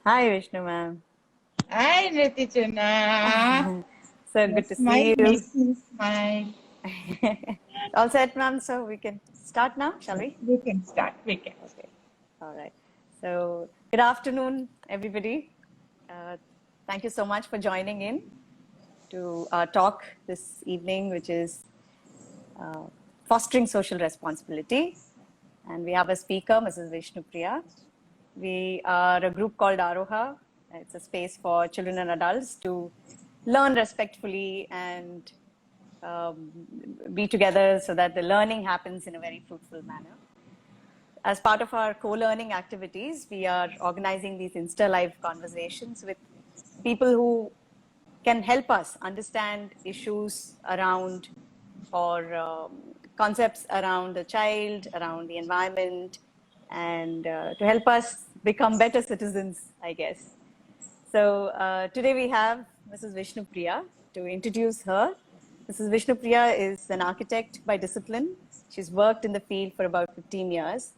Hi, Vishnu ma'am. Hi, Nitijana. So Your good to smile see you. makes me smile. All set, ma'am. So we can start now, shall we? We can start. We can Okay. All right. So good afternoon, everybody. Uh, Thank you so much for joining in to our talk this evening, which is uh, fostering social responsibility. And we have a speaker, Mrs. Vishnupriya. We are a group called Aroha. It's a space for children and adults to learn respectfully and um, be together so that the learning happens in a very fruitful manner. As part of our co-learning activities, we are organizing these Instalive conversations with people who can help us understand issues around or concepts around the child, around the environment, and to help us become better citizens, I guess. So today we have Mrs. Vishnupriya to introduce her. Mrs. Vishnupriya is an architect by discipline. She's worked in the field for about 15 years,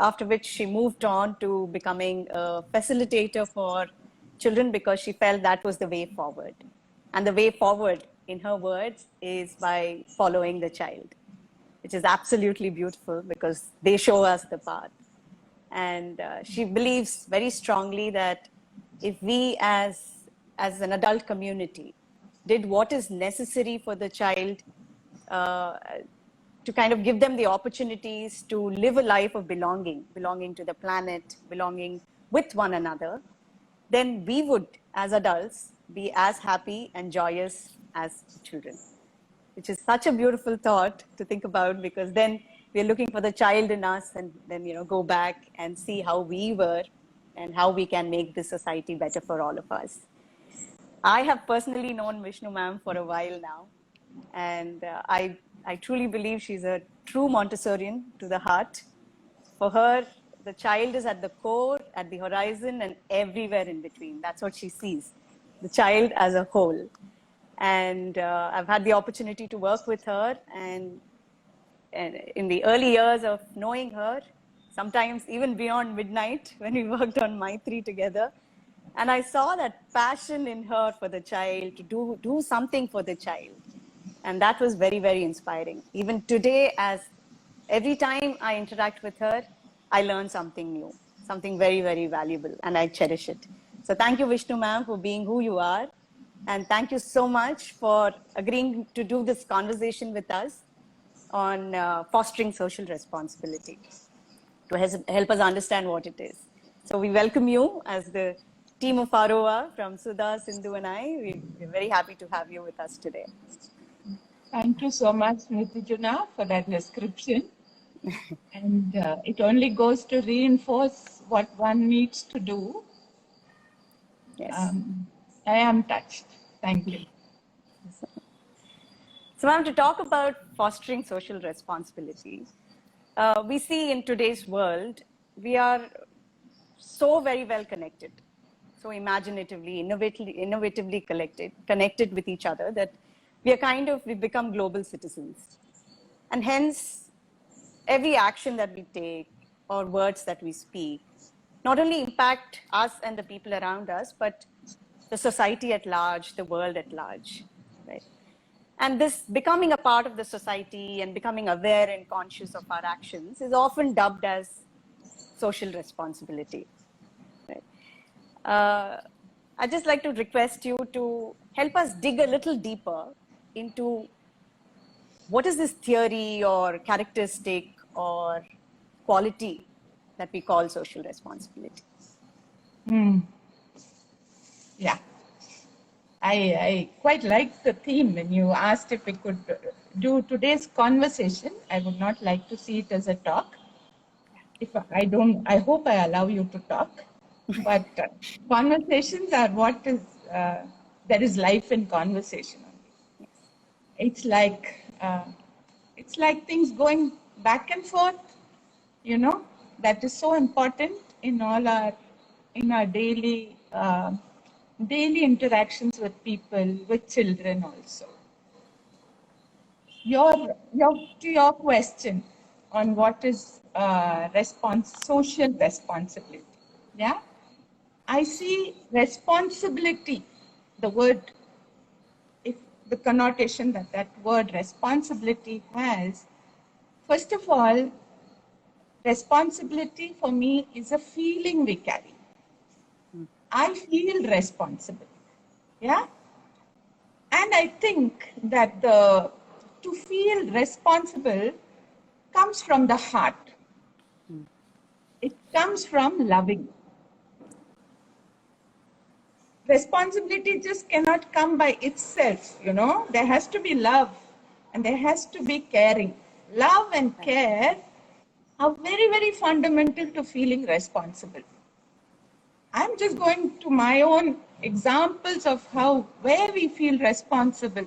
after which she moved on to becoming a facilitator for children because she felt that was the way forward. And the way forward, in her words, is by following the child, which is absolutely beautiful because they show us the path. And she believes very strongly that if we as an adult community did what is necessary for the child uh, to kind of give them the opportunities to live a life of belonging to the planet, belonging with one another, then we would, as adults, be as happy and joyous as children, which is such a beautiful thought to think about, because then we're looking for the child in us and then go back and see how we were and how we can make this society better for all of us. I have personally known Vishnu ma'am for a while now, and I truly believe she's a true Montessorian to the heart. For her, the child is at the core, at the horizon, and everywhere in between. That's what she sees, the child as a whole. And I've had the opportunity to work with her, and in the early years of knowing her, sometimes even beyond midnight when we worked on Maitri together. And I saw that passion in her for the child, to do something for the child. And that was very, very inspiring. Even today, as every time I interact with her, I learn something new, something very, very valuable, and I cherish it. So thank you, Vishnu ma'am, for being who you are. And thank you so much for agreeing to do this conversation with us on fostering social responsibility to help us understand what it is. So we welcome you as the team of Aroa from Sudha, Sindhu, and I. We're very happy to have you with us today. Thank you so much, Nitijana, for that description. And it only goes to reinforce what one needs to do. Yes. I am touched. Thank you. So, ma'am, to talk about fostering social responsibility, we see in today's world, we are so very well connected, so imaginatively, innovatively connected with each other, that we become global citizens. And hence, every action that we take or words that we speak not only impact us and the people around us, but the society at large, the world at large, right? And this becoming a part of the society and becoming aware and conscious of our actions is often dubbed as social responsibility. Right? I'd just like to request you to help us dig a little deeper into what is this theory or characteristic or quality that we call social responsibility. Yeah. I quite like the theme when you asked if we could do today's conversation. I would not like to see it as a talk. If I don't, I hope I allow you to talk. But conversations are what is, there is life in conversation. It's it's like things going back and forth, you know, that is so important in in our daily interactions with people, with children also. To your question on what is social responsibility. Yeah. I see responsibility, the word, if the connotation that that word responsibility has, first of all, responsibility for me is a feeling we carry. I feel responsible. Yeah. And I think that to feel responsible comes from the heart. It comes from loving. Responsibility just cannot come by itself, you know. There has to be love and there has to be caring. Love and care are very, very fundamental to feeling responsible. I'm just going to my own examples of where we feel responsible,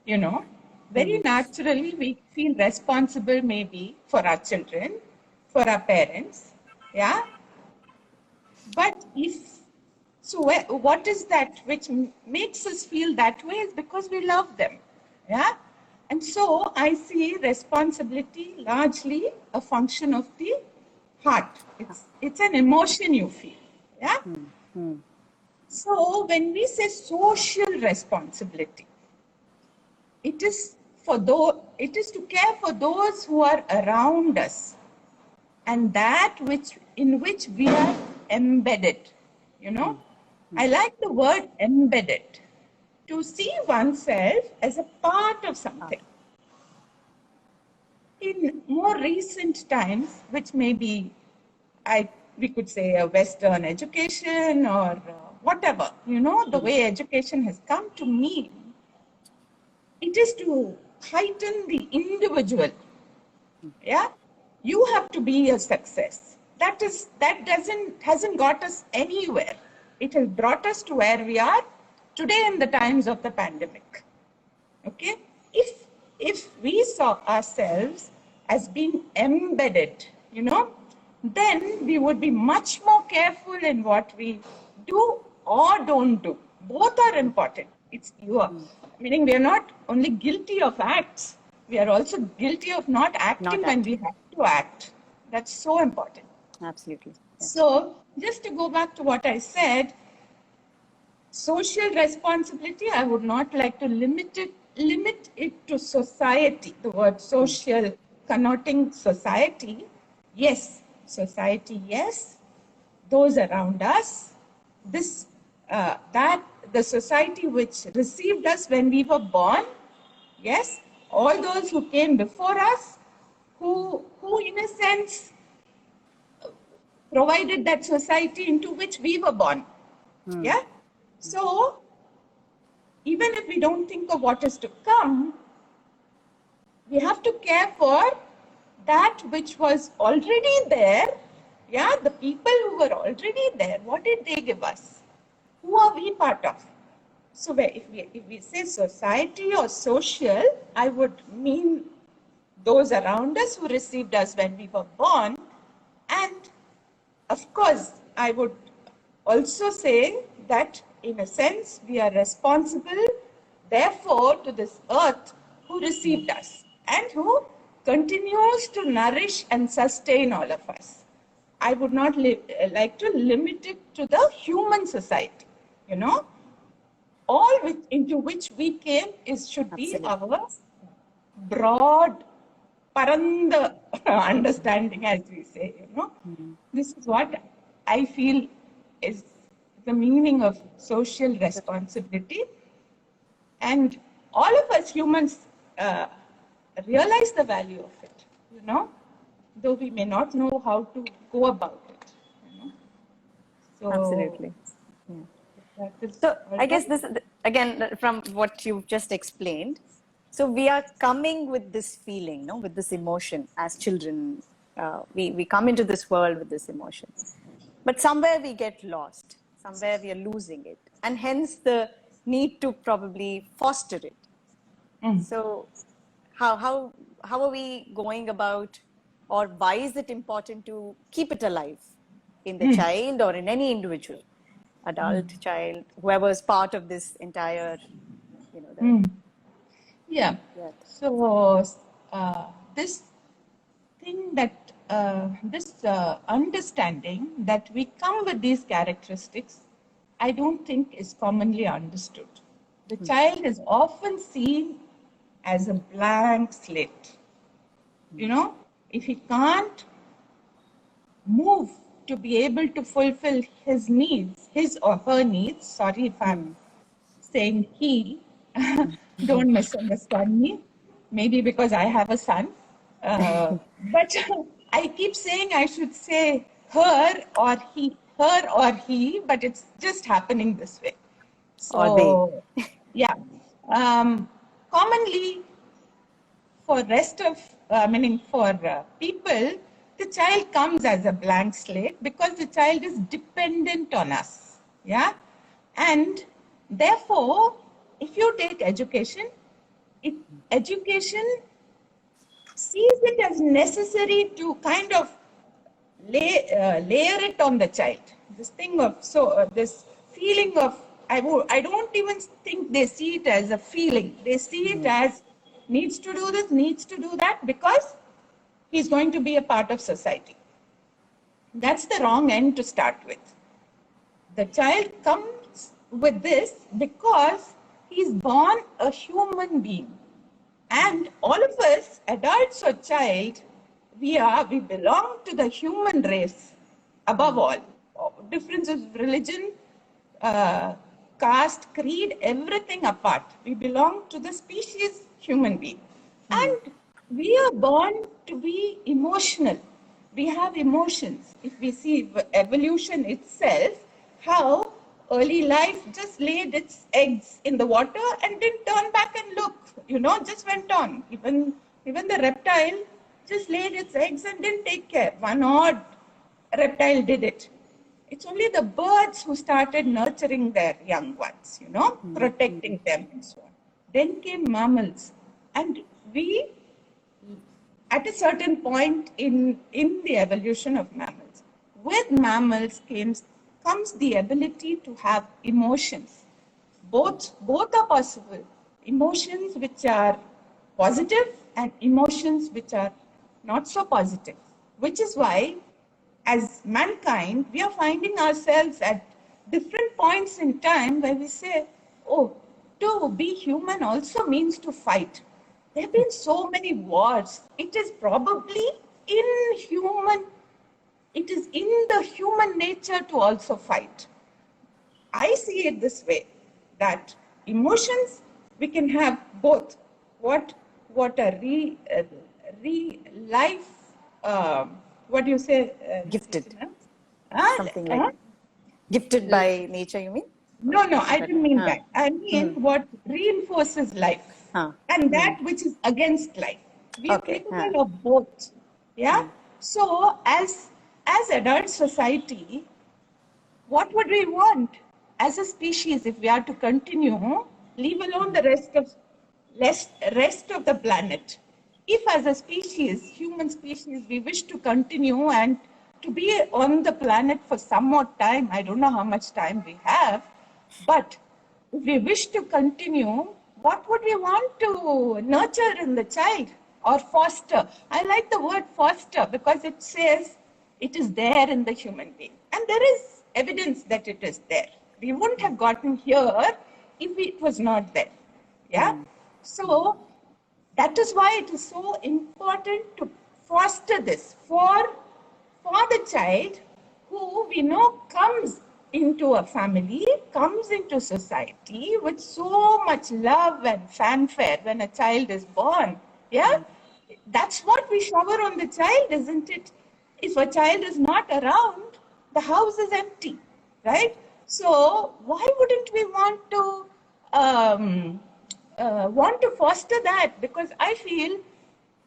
you know. Very naturally, we feel responsible maybe for our children, for our parents, yeah. But what is that which makes us feel that way is because we love them, yeah. And so I see responsibility largely a function of the heart. It's an emotion you feel, yeah. So when we say social responsibility, it is to care for those who are around us, and that in which we are embedded. You know, I like the word embedded, to see oneself as a part of something. In more recent times, which may be, we could say a Western education or whatever, you know, the way education has come to mean, it is to heighten the individual. Yeah, you have to be a success. That hasn't got us anywhere. It has brought us to where we are today in the times of the pandemic. Okay, if we saw ourselves as being embedded, you know, then we would be much more careful in what we do or don't do. Both are important. Meaning we are not only guilty of acts, we are also guilty of not acting when we have to act. That's so important. Absolutely. Yeah. So just to go back to what I said, social responsibility, I would not like to limit it to society. The word social connoting society. Yes, society, yes. Those around us, the society which received us when we were born, yes, all those who came before us, who in a sense provided that society into which we were born. Yeah. So even if we don't think of what is to come, we have to care for that which was already there. Yeah, the people who were already there, what did they give us? Who are we part of? So if we say society or social, I would mean those around us who received us when we were born. And of course, I would also say that in a sense, we are responsible, therefore, to this earth who received us and who continues to nourish and sustain all of us. I would not like to limit it to the human society, you know. All into which we came should be our broad, paranda understanding, as we say, you know. This is what I feel is the meaning of social responsibility. And all of us humans realize the value of it, you know, though we may not know how to go about it, you know. So, absolutely. Yeah. So I guess this, again, from what you've just explained, so we are coming with this feeling, no, with this emotion as children. We come into this world with this emotion, but somewhere we get lost, somewhere we are losing it, and hence the need to probably foster it. So how are we going about, or why is it important to keep it alive in the child or in any individual? Adult, child, whoever is part of this entire, you know. Yeah. So this thing that this understanding that we come with these characteristics, I don't think is commonly understood. The child is often seen as a blank slate. You know, if he can't move to be able to fulfill his needs, his or her needs, sorry if I'm saying he, don't misunderstand me, maybe because I have a son. But I keep saying I should say her or he, but it's just happening this way. Or they. So, yeah. Commonly, for rest of, meaning for people, the child comes as a blank slate because the child is dependent on us. Yeah. And therefore, if you take education, education sees it as necessary to kind of layer it on the child. This thing of, this feeling of, I don't even think they see it as a feeling. They see it as needs to do this, needs to do that because he's going to be a part of society. That's the wrong end to start with. The child comes with this because he's born a human being. And all of us, adults or child, we belong to the human race above all. Differences of religion, caste, creed, everything apart. We belong to the species human being. And we are born to be emotional. We have emotions. If we see evolution itself, how early life just laid its eggs in the water and didn't turn back and look, just went on. Even the reptile just laid its eggs and didn't take care. One odd reptile did it. It's only the birds who started nurturing their young ones, protecting them and so on. Then came mammals. And we, at a certain point in the evolution of mammals, with mammals comes the ability to have emotions. Both are possible. Emotions which are positive and emotions which are not so positive. Which is why, as mankind, we are finding ourselves at different points in time where we say, oh, to be human also means to fight. There have been so many wars. It is probably it is in the human nature to also fight. I see it this way, that emotions, we can have both. What a life, what do you say? Gifted. Huh? Something like gifted by nature, you mean? No, I didn't mean that. I mean what reinforces life and that which is against life. We are capable of both. Yeah. So as adult society, what would we want as a species if we are to continue, leave alone the rest of the planet? If as a species, human species, we wish to continue and to be on the planet for some more time, I don't know how much time we have, but if we wish to continue, what would we want to nurture in the child or foster? I like the word foster because it says it is there in the human being. And there is evidence that it is there. We wouldn't have gotten here if it was not there. Yeah. So that is why it is so important to foster this for the child who we know comes into a family, comes into society with so much love and fanfare when a child is born. Yeah. That's what we shower on the child, isn't it? If a child is not around, the house is empty, right? So why wouldn't we want to foster that? Because I feel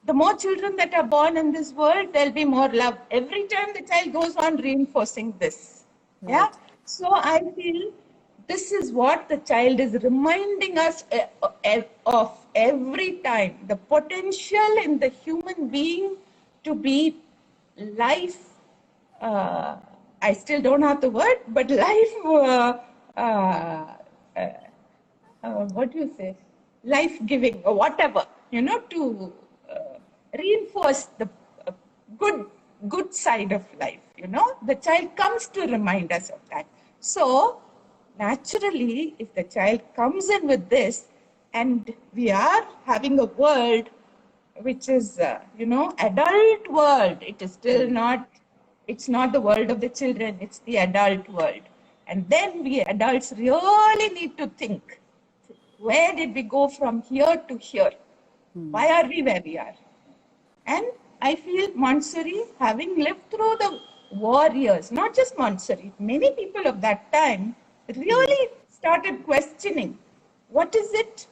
the more children that are born in this world, there'll be more love. Every time the child goes on reinforcing this. Yeah. So I feel this is what the child is reminding us of every time. The potential in the human being to be life. I still don't have the word, but life. What do you say? Life-giving or whatever. To reinforce the good good side of life, the child comes to remind us of that. So naturally, if the child comes in with this, and we are having a world which is, adult world, it is still not, it's not the world of the children, it's the adult world. And then we adults really need to think, where did we go from here to here? Why are we where we are? And I feel Monsoori, having lived through the war years, not just Monsoori, many people of that time really started questioning, what is it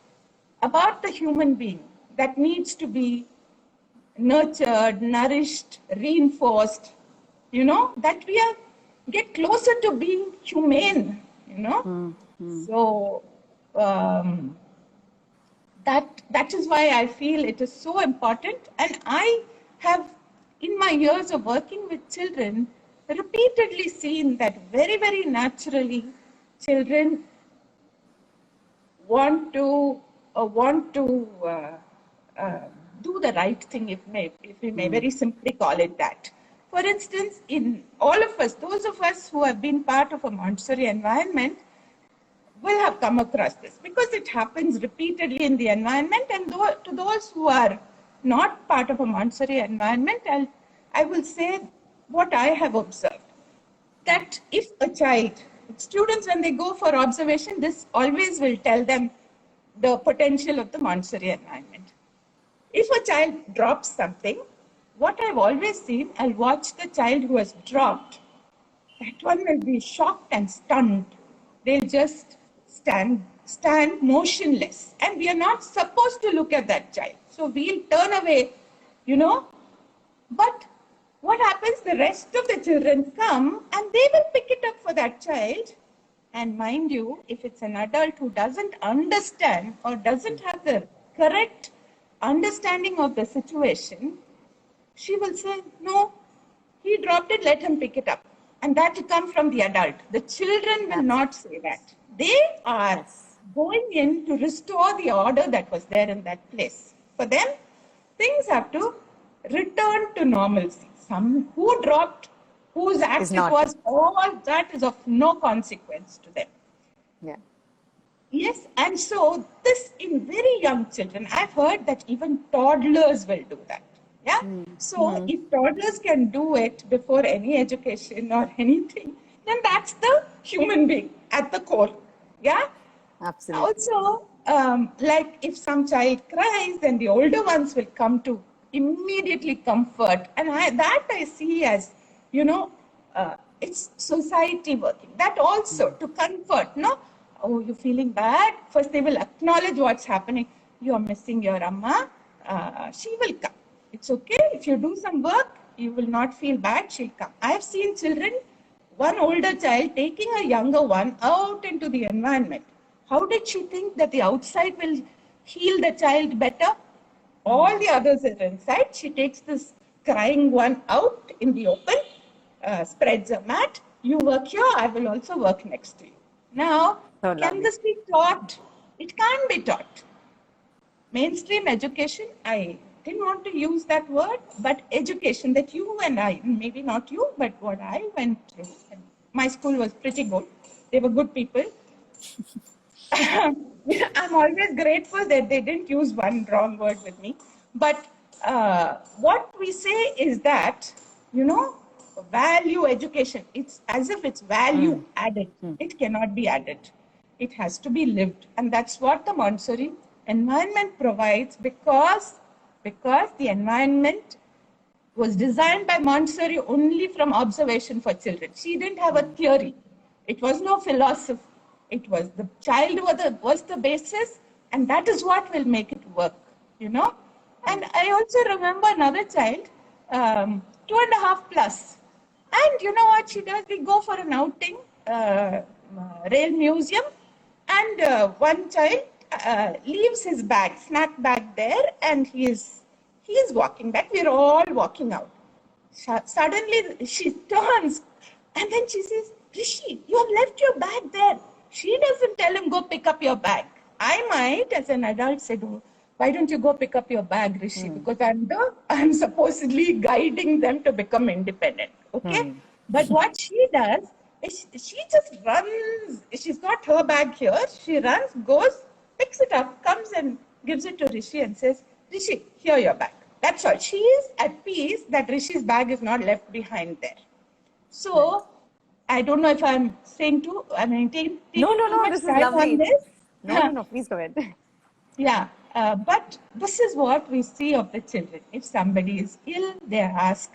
about the human being that needs to be nurtured, nourished, reinforced, that we are get closer to being humane, So that is why I feel it is so important. And I have, in my years of working with children, repeatedly seen that very, very naturally, children want to do the right thing, if we may very simply call it that. For instance, in all of us, those of us who have been part of a Montessori environment will have come across this, because it happens repeatedly in the environment. And to those who are not part of a Montessori environment, I will say what I have observed, that if a child, students, when they go for observation, this always will tell them the potential of the Montessori environment. If a child drops something, what I've always seen, I'll watch the child who has dropped. That one will be shocked and stunned. They'll just stand motionless. And we are not supposed to look at that child. So we'll turn away, But what happens, the rest of the children come and they will pick it up for that child. And mind you, if it's an adult who doesn't understand or doesn't have the correct understanding of the situation, she will say, no, he dropped it, let him pick it up. And that will come from the adult. The children will not say that. They are going in to restore the order that was there in that place. For them, things have to return to normalcy. Some who dropped, whose act it was, all that is of no consequence to them. Yeah. Yes, and so this in very young children, I've heard that even toddlers will do that. Yeah. So if toddlers can do it before any education or anything, then that's the human being at the core. Yeah. Absolutely. Also, like if some child cries, then the older ones will come to immediately comfort. And I see as, it's society working. That also to comfort, no? Oh, you're feeling bad? First, they will acknowledge what's happening. You're missing your amma. She will come. It's okay. If you do some work, you will not feel bad. She'll come. I have seen children, one older child taking a younger one out into the environment. How did she think that the outside will heal the child better? All the others are inside. She takes this crying one out in the open, spreads a mat. You work here, I will also work next to you. Now, can this be taught? It can't be taught. Mainstream education, I didn't want to use that word, but education that you and I, maybe not you, but what I went through. My school was pretty good. They were good people. I'm always grateful that they didn't use one wrong word with me. But what we say is that, value education, it's as if it's value added. It cannot be added. It has to be lived. And that's what the Monsoori environment provides, because the environment was designed by Montessori only from observation for children. She didn't have a theory. It was no philosophy. It was the child was the basis, and that is what will make it work, And I also remember another child, 2.5 plus. And you know what she does? We go for an outing, rail museum, and one child leaves his bag, snack bag there, and he is walking back. We're all walking out. Suddenly she turns, and then she says, Rishi, you have left your bag there. She doesn't tell him, go pick up your bag. I might, as an adult, say, why don't you go pick up your bag, Rishi? Because I'm supposedly guiding them to become independent. Okay. But what she does is she just runs. She's got her bag here. She runs, goes, picks it up, comes and gives it to Rishi and says, Rishi, here your bag. That's all. She is at peace that Rishi's bag is not left behind there. So I don't know if I'm saying too, I mean, taking too much This is time on lovely. this. No, please go ahead. Yeah, but this is what we see of the children. If somebody is ill, they ask,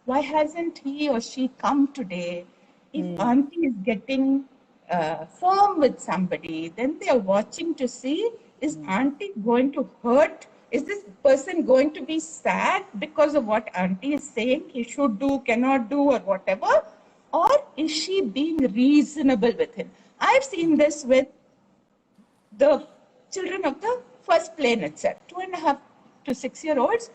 why hasn't he or she come today? If auntie is getting firm with somebody, then they are watching to see, is auntie going to hurt? Is this person going to be sad because of what auntie is saying he should do, cannot do, or whatever? Or is she being reasonable with him? I've seen this with the children of the first plane itself, 2.5 to 6 year olds,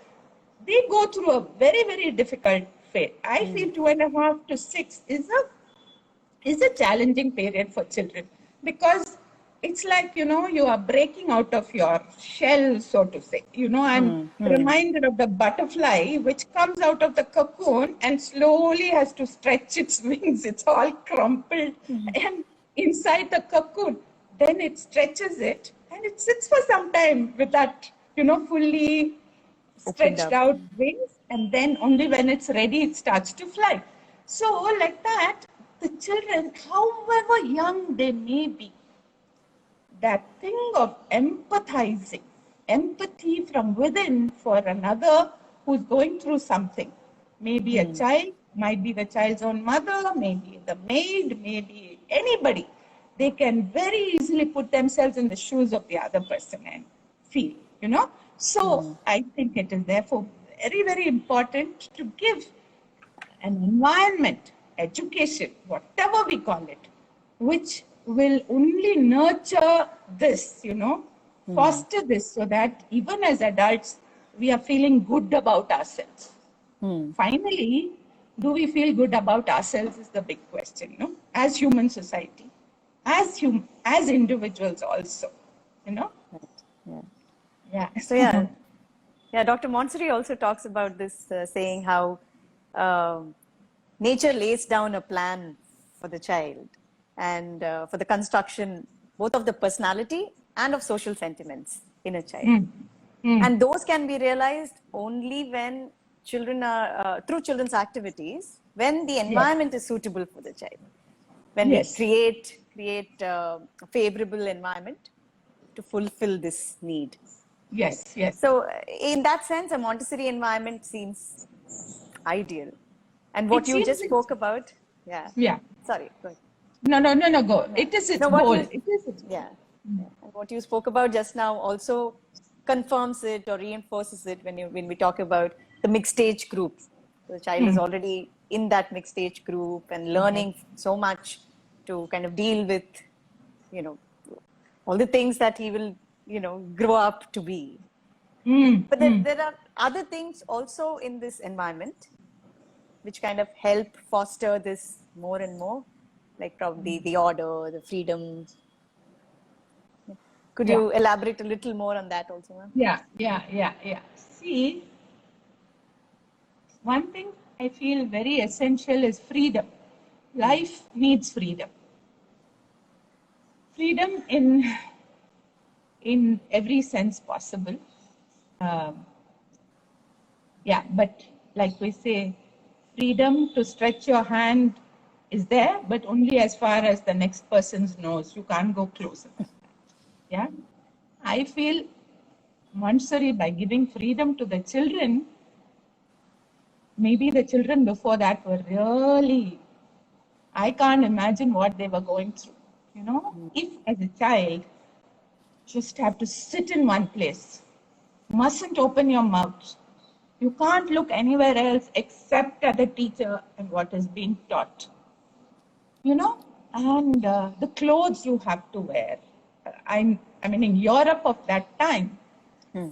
they go through a very, very difficult phase. I feel 2.5 to 6 is a challenging period for children because it's like, you are breaking out of your shell, so to say. I'm reminded of the butterfly which comes out of the cocoon and slowly has to stretch its wings. It's all crumpled and inside the cocoon. Then it stretches it and it sits for some time with that, fully stretched out wings. And then only when it's ready, it starts to fly. So like that, the children, however young they may be, that thing of empathizing, empathy from within for another who's going through something, maybe a child, might be the child's own mother, maybe the maid, maybe anybody. They can very easily put themselves in the shoes of the other person and feel, So I think it is therefore very, very important to give an environment, education, whatever we call it, which will only nurture this, foster this so that even as adults, we are feeling good about ourselves. Finally, do we feel good about ourselves is the big question, as human society, as individuals also, Yeah. So Dr. Monsoori also talks about this, saying how nature lays down a plan for the child and for the construction both of the personality and of social sentiments in a child. And those can be realized only when children are, through children's activities, when the environment is suitable for the child. When we create a favorable environment to fulfill this need. Yes. So in that sense, a Montessori environment seems ideal. And what you just spoke about, Sorry, go ahead. No, go. It is its goal. And what you spoke about just now also confirms it or reinforces it when we talk about the mixed age group. The child is already in that mixed age group and learning so much to kind of deal with, all the things that he will, grow up to be. But there are other things also in this environment which kind of help foster this more and more, like probably the order, the freedom. Could you elaborate a little more on that also, ma'am? Yeah. See, one thing I feel very essential is freedom. Life needs freedom. Freedom in every sense possible. But like we say, freedom to stretch your hand is there, but only as far as the next person's nose. You can't go closer. Yeah, I feel Monsoori, by giving freedom to the children, maybe the children before that were really, I can't imagine what they were going through. If as a child, just have to sit in one place, mustn't open your mouth. You can't look anywhere else except at the teacher and what is being taught. And the clothes you have to wear. I mean, in Europe of that time,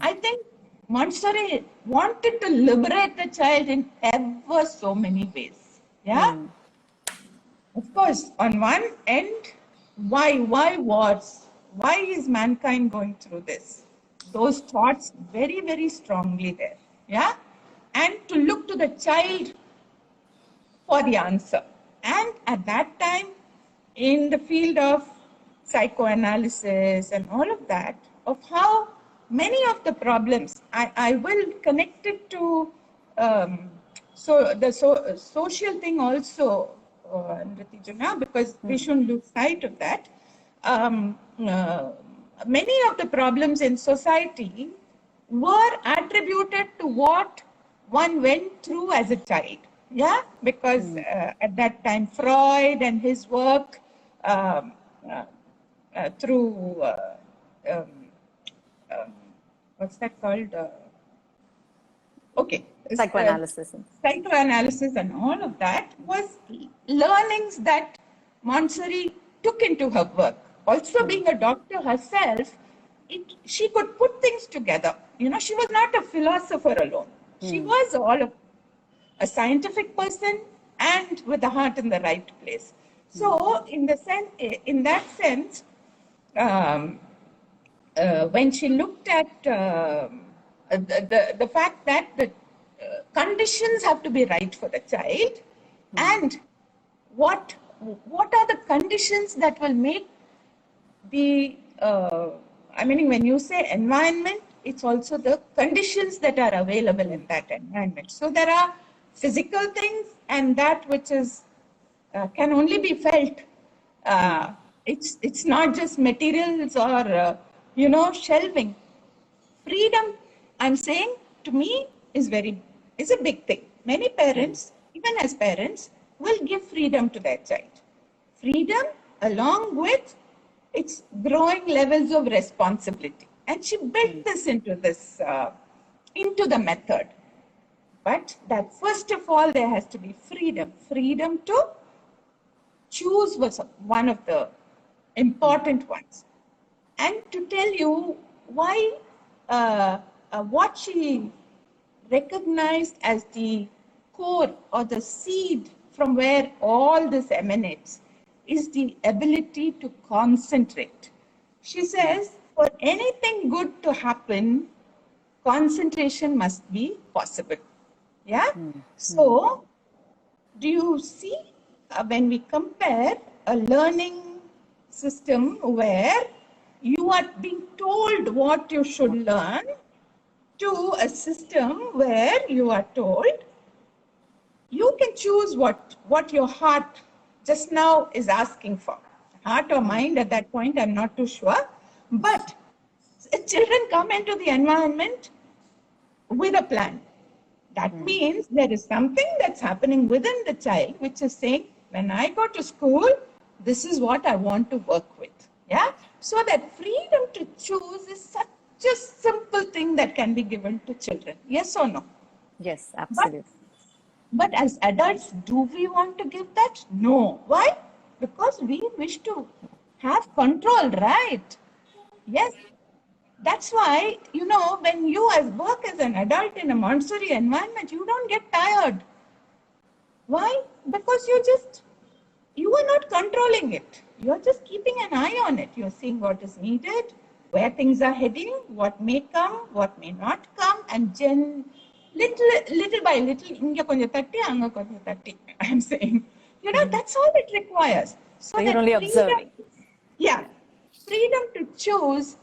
I think Monsoori wanted to liberate the child in ever so many ways. Yeah? Of course, on one end, why wars? Why is mankind going through this? those thoughts very, very strongly there. Yeah. And to look to the child for the answer. And at that time, in the field of psychoanalysis and all of that, of how many of the problems, I will connect it to social thing also, Nritijana, because we shouldn't lose sight of that. Many of the problems in society were attributed to what one went through as a child. Yeah, because at that time, Freud and his work through what's that called? Psychoanalysis. Psychoanalysis and all of that was learnings that Monsoori took into her work. Also, being a doctor herself, she could put things together. You know, she was not a philosopher alone. She was all of a scientific person and with the heart in the right place. So, in that sense, when she looked at the fact that the conditions have to be right for the child, and what are the conditions that will make the when you say environment, it's also the conditions that are available in that environment. So there are physical things and that which is can only be felt. It's not just materials or shelving. Freedom, I'm saying, to me is a big thing. Many parents, even as parents, will give freedom to their child. Freedom along with its growing levels of responsibility. And she built this into the method. But that first of all, there has to be freedom. Freedom to choose was one of the important ones. And to tell you why, what she recognized as the core or the seed from where all this emanates is the ability to concentrate. She says, for anything good to happen, concentration must be possible. Yeah? So, do you see when we compare a learning system where you are being told what you should learn to a system where you are told you can choose what your heart just now is asking for. Heart or mind at that point, I'm not too sure. But children come into the environment with a plan. That means there is something that's happening within the child which is saying, when I go to school, this is what I want to work with. Yeah. So that freedom to choose is such a simple thing that can be given to children. Yes or no? Yes, absolutely. But as adults, do we want to give that? No. Why? Because we wish to have control, right? Yes. That's why, when you work as an adult in a Monsoori environment, you don't get tired. Why? Because you are not controlling it. You're just keeping an eye on it. You're seeing what is needed, where things are heading, what may come, what may not come, and little by little, inga konja tatti, anga konja tatti, I'm saying. That's all it requires. So you're only observing. Yeah. Freedom to choose.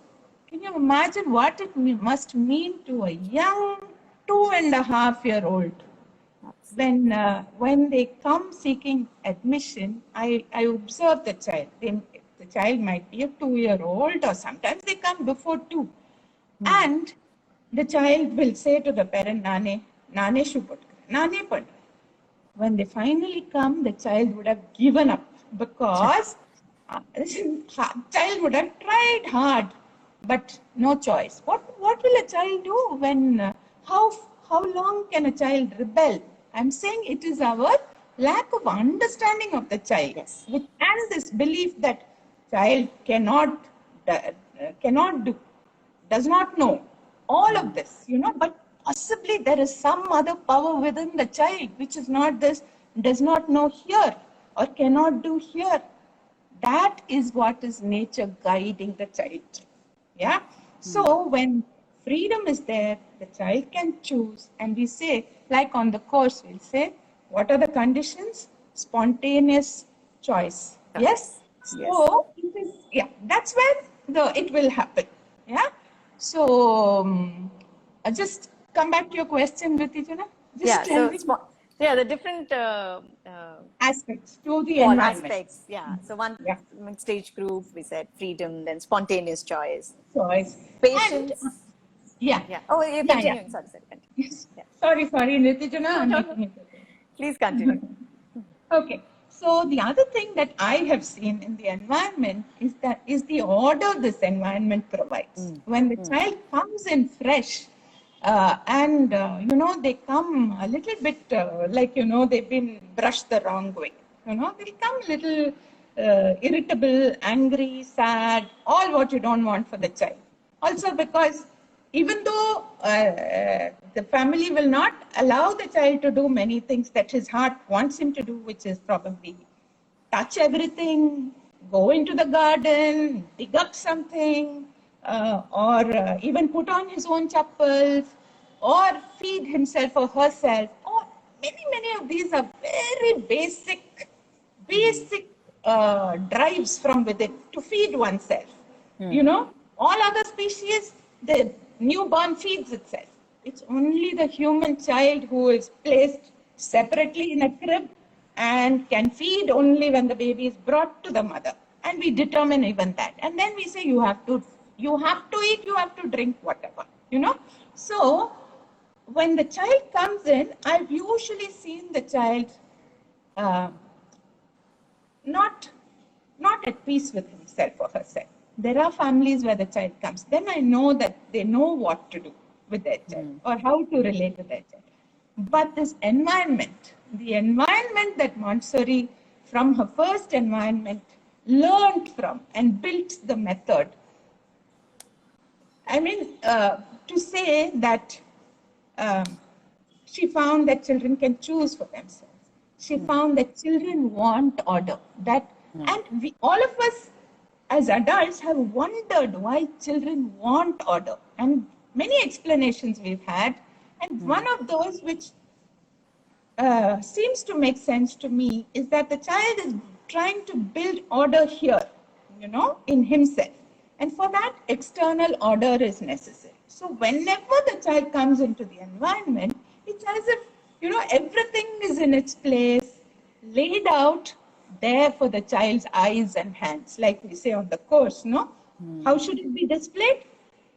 Can you imagine what it must mean to a young 2.5-year-old? When they come seeking admission, I observe the child. The child might be a 2-year-old, or sometimes they come before 2. And the child will say to the parent, Nane shupotka, Nane padra. When they finally come, the child would have given up because child would have tried hard, but no choice. What will a child do when, how long can a child rebel? I'm saying it is our lack of understanding of the child. Yes. And this belief that child cannot do, does not know all of this, but possibly there is some other power within the child which is not this, does not know here or cannot do here. That is what is nature guiding the child. Yeah. So when freedom is there, the child can choose, and we say, like on the course, we'll say, what are the conditions? Spontaneous choice. Yes? Yes. So, yeah, that's where it will happen. Yeah? So, just come back to your question, Ritijana. Just tell me. The different Aspects to the environment. Aspects, yeah. So one Yeah. stage group, we said freedom, then spontaneous choice. Patience. And, yeah. Oh, you're continuing. Sorry, continue. Yes. Yeah. Sorry, Nitijana. No. Please continue. Okay. So the other thing that I have seen in the environment is the order this environment provides. When the child comes in fresh, and they come a little bit they've been brushed the wrong way. They come a little irritable, angry, sad, all what you don't want for the child. Also because even though the family will not allow the child to do many things that his heart wants him to do, which is probably touch everything, go into the garden, dig up something, or even put on his own chappals, or feed himself or herself, or many of these are very basic drives from within to feed oneself. All other species, the newborn feeds itself. It's only the human child who is placed separately in a crib and can feed only when the baby is brought to the mother. And we determine even that. And then we say, you have to eat, you have to drink, whatever. So when the child comes in, I've usually seen the child not at peace with himself or herself. There are families where the child comes. Then I know that they know what to do with their child or how to relate to their child. But this environment, the environment that Monsoori, from her first environment, learned from and built the method. I mean, to say that she found that children can choose for themselves. She found that children want order. And all of us as adults have wondered why children want order. And many explanations we've had. And one of those which seems to make sense to me is that the child is trying to build order here, in himself. And for that, external order is necessary. So whenever the child comes into the environment, it's as if, everything is in its place, laid out there for the child's eyes and hands, like we say on the course, no? How should it be displayed?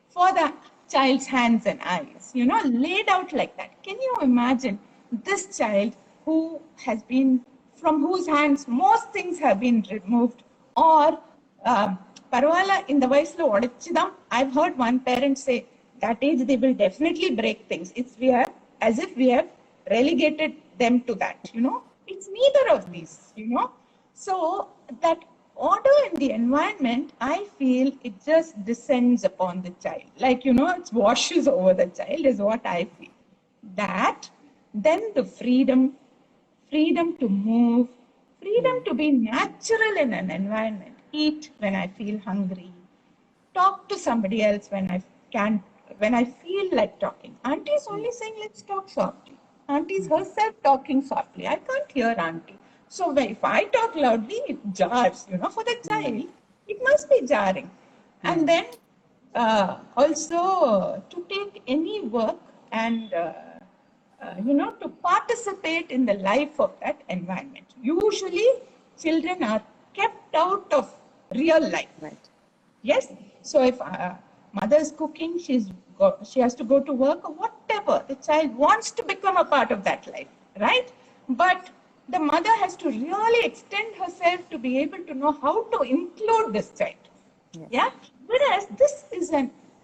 For the child's hands and eyes, laid out like that. Can you imagine this child from whose hands most things have been removed, or Parvala in the Vaislo Odachidam? I've heard one parent say that age they will definitely break things. As if we have relegated them to that, It's neither of these, So that order in the environment, I feel it just descends upon the child. Like, it washes over the child is what I feel. That, then the freedom to move, freedom to be natural in an environment. Eat when I feel hungry. Talk to somebody else when I feel like talking. Auntie is only saying, let's talk softly. Auntie is herself talking softly. I can't hear auntie. So if I talk loudly, it jars, for the child, it must be jarring. And then also to take any work and, to participate in the life of that environment. Usually, children are kept out of real life. Right. Yes. So if mother is cooking, she has to go to work or whatever. The child wants to become a part of that life, right? But the mother has to really extend herself to be able to know how to include this child. Yes. Yeah. Whereas this is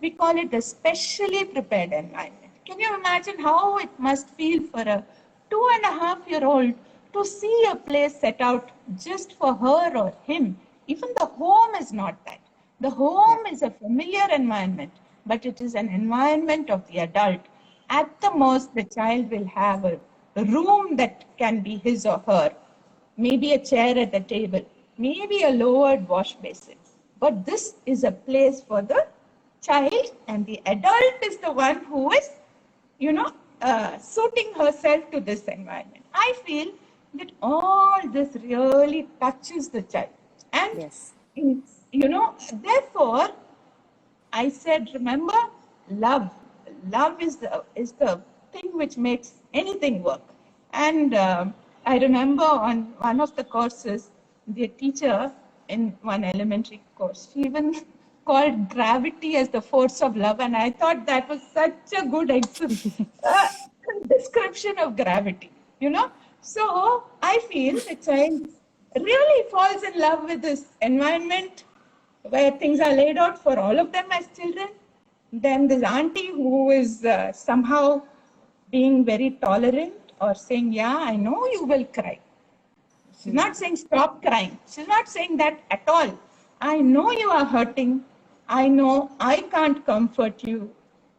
we call it a specially prepared environment. Can you imagine how it must feel for a 2.5-year-old to see a place set out just for her or him? Even the home is not that. The home is a familiar environment, but it is an environment of the adult. At the most, the child will have a room that can be his or her, maybe a chair at the table, maybe a lowered wash basin. But this is a place for the child, and the adult is the one who is, suiting herself to this environment. I feel that all this really touches the child. And, Yes. therefore, I said, remember, love. Love is the thing which makes anything work. And I remember on one of the courses, the teacher in one elementary course, she even called gravity as the force of love. And I thought that was such a good description of gravity, So I feel the child really falls in love with this environment where things are laid out for all of them as children. Then this auntie who is somehow being very tolerant or saying, yeah, I know you will cry. She's not saying stop crying. She's not saying that at all. I know you are hurting. I know I can't comfort you.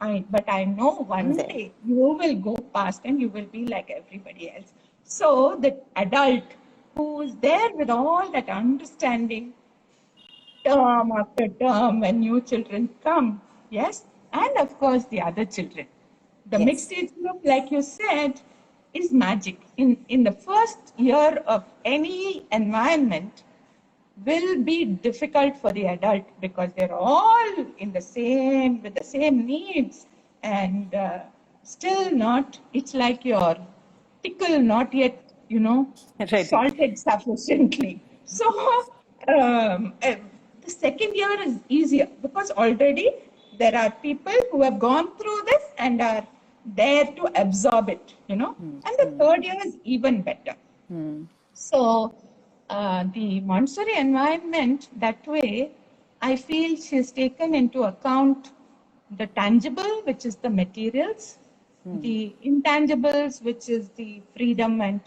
But I know one day you will go past and you will be like everybody else. So the adult who is there with all that understanding, term after term, when new children come, yes, and of course the other children. The mixed age group, like you said, is magic. In the first year of any environment will be difficult for the adult because they're all with the same needs, and still not, it's like your pickle not yet, salted sufficiently. So the second year is easier because already there are people who have gone through this and are there to absorb it, and the third year is even better. So the Monsoori environment, that way, I feel she's taken into account the tangible, which is the materials, the intangibles, which is the freedom and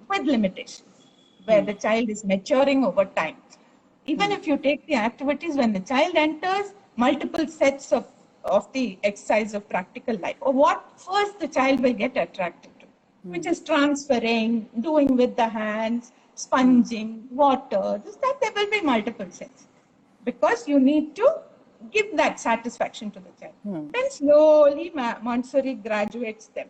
with limitations, where the child is maturing over time. Even if you take the activities, when the child enters, multiple sets of the exercise of practical life, or what first the child will get attracted to, which is transferring, doing with the hands, sponging, water, that there will be multiple sets. Because you need to give that satisfaction to the child. Then slowly Monsoori graduates them.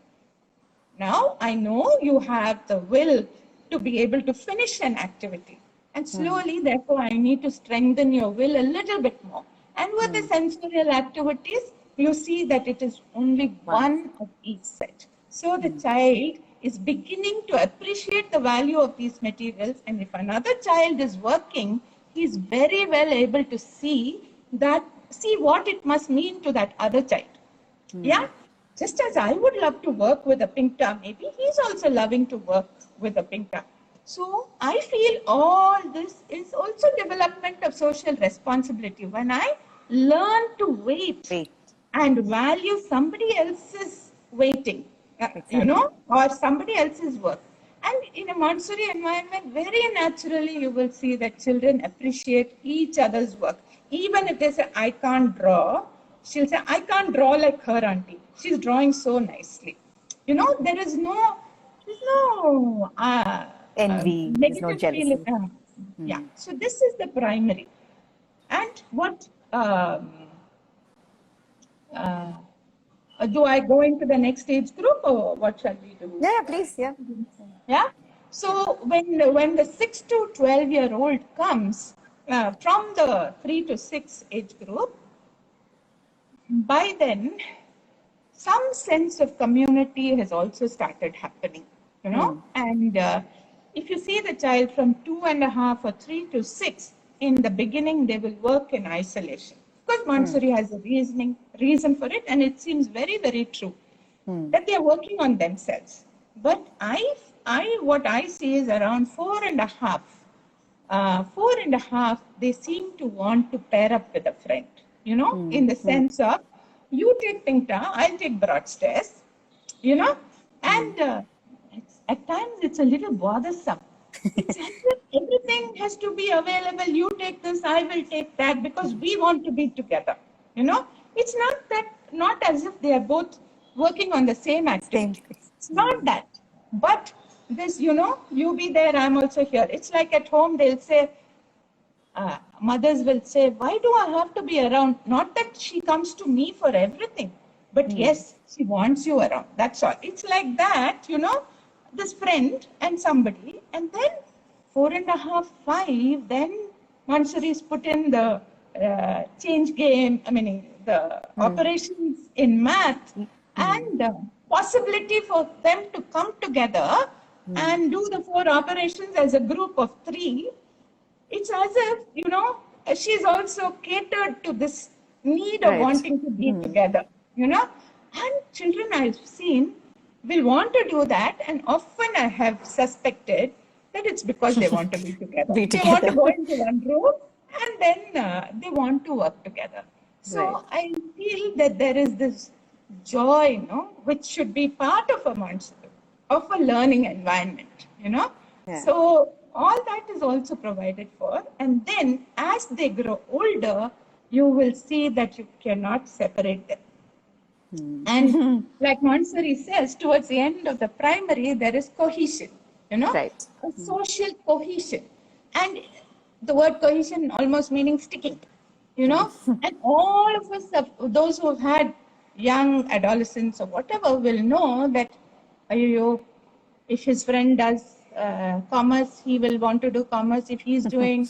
Now I know you have the will to be able to finish an activity. And slowly, therefore, I need to strengthen your will a little bit more. And with the sensorial activities, you see that it is only one of each set. So the child is beginning to appreciate the value of these materials. And if another child is working, he is very well able to see what it must mean to that other child. Yeah? Just as I would love to work with a Pinkta, maybe he's also loving to work with a Pinkta. So I feel all this is also development of social responsibility. When I learn to wait and value somebody else's waiting, or somebody else's work. And in a Monsoori environment, very naturally you will see that children appreciate each other's work. Even if they say, I can't draw, she'll say, I can't draw like her auntie. She's drawing so nicely. There is no envy, there's no jealousy. Yeah, so this is the primary. And what do I go into the next age group, or what shall we do? Yeah, please. Yeah. So when the 6 to 12-year-old comes from the 3 to 6 age group, by then some sense of community has also started happening. And if you see the child from 2.5 or 3 to 6, in the beginning they will work in isolation. Because Monsoori has a reason for it, and it seems very, very true that they are working on themselves. But what I see is around 4.5. 4.5, they seem to want to pair up with a friend. In the sense of, you take Pinkta, I'll take Broadstairs. And at times it's a little bothersome. Everything has to be available. You take this, I will take that, because we want to be together. It's not as if they are both working on the same activity. It's not that. But this, you be there, I'm also here. It's like at home, they'll say, mothers will say, why do I have to be around? Not that she comes to me for everything, but yes, she wants you around. That's all. It's like that, this friend and somebody, and then 4.5, 5, then Monsoori is put in the change game, the operations in math, and possibility for them to come together and do the 4 operations as a group of 3. It's as if, she's also catered to this need of wanting to be together, And children I've seen will want to do that, and often I have suspected that it's because they want to be together. They want to go into one room and then they want to work together. So I feel that there is this joy, which should be part of a learning environment, So all that is also provided for. And then as they grow older, you will see that you cannot separate them. And like Monsoori says, towards the end of the primary, there is cohesion, a social cohesion. And the word cohesion almost meaning sticking, and all of us, those who have had young adolescents or whatever, will know that if his friend does commerce, he will want to do commerce. If he's doing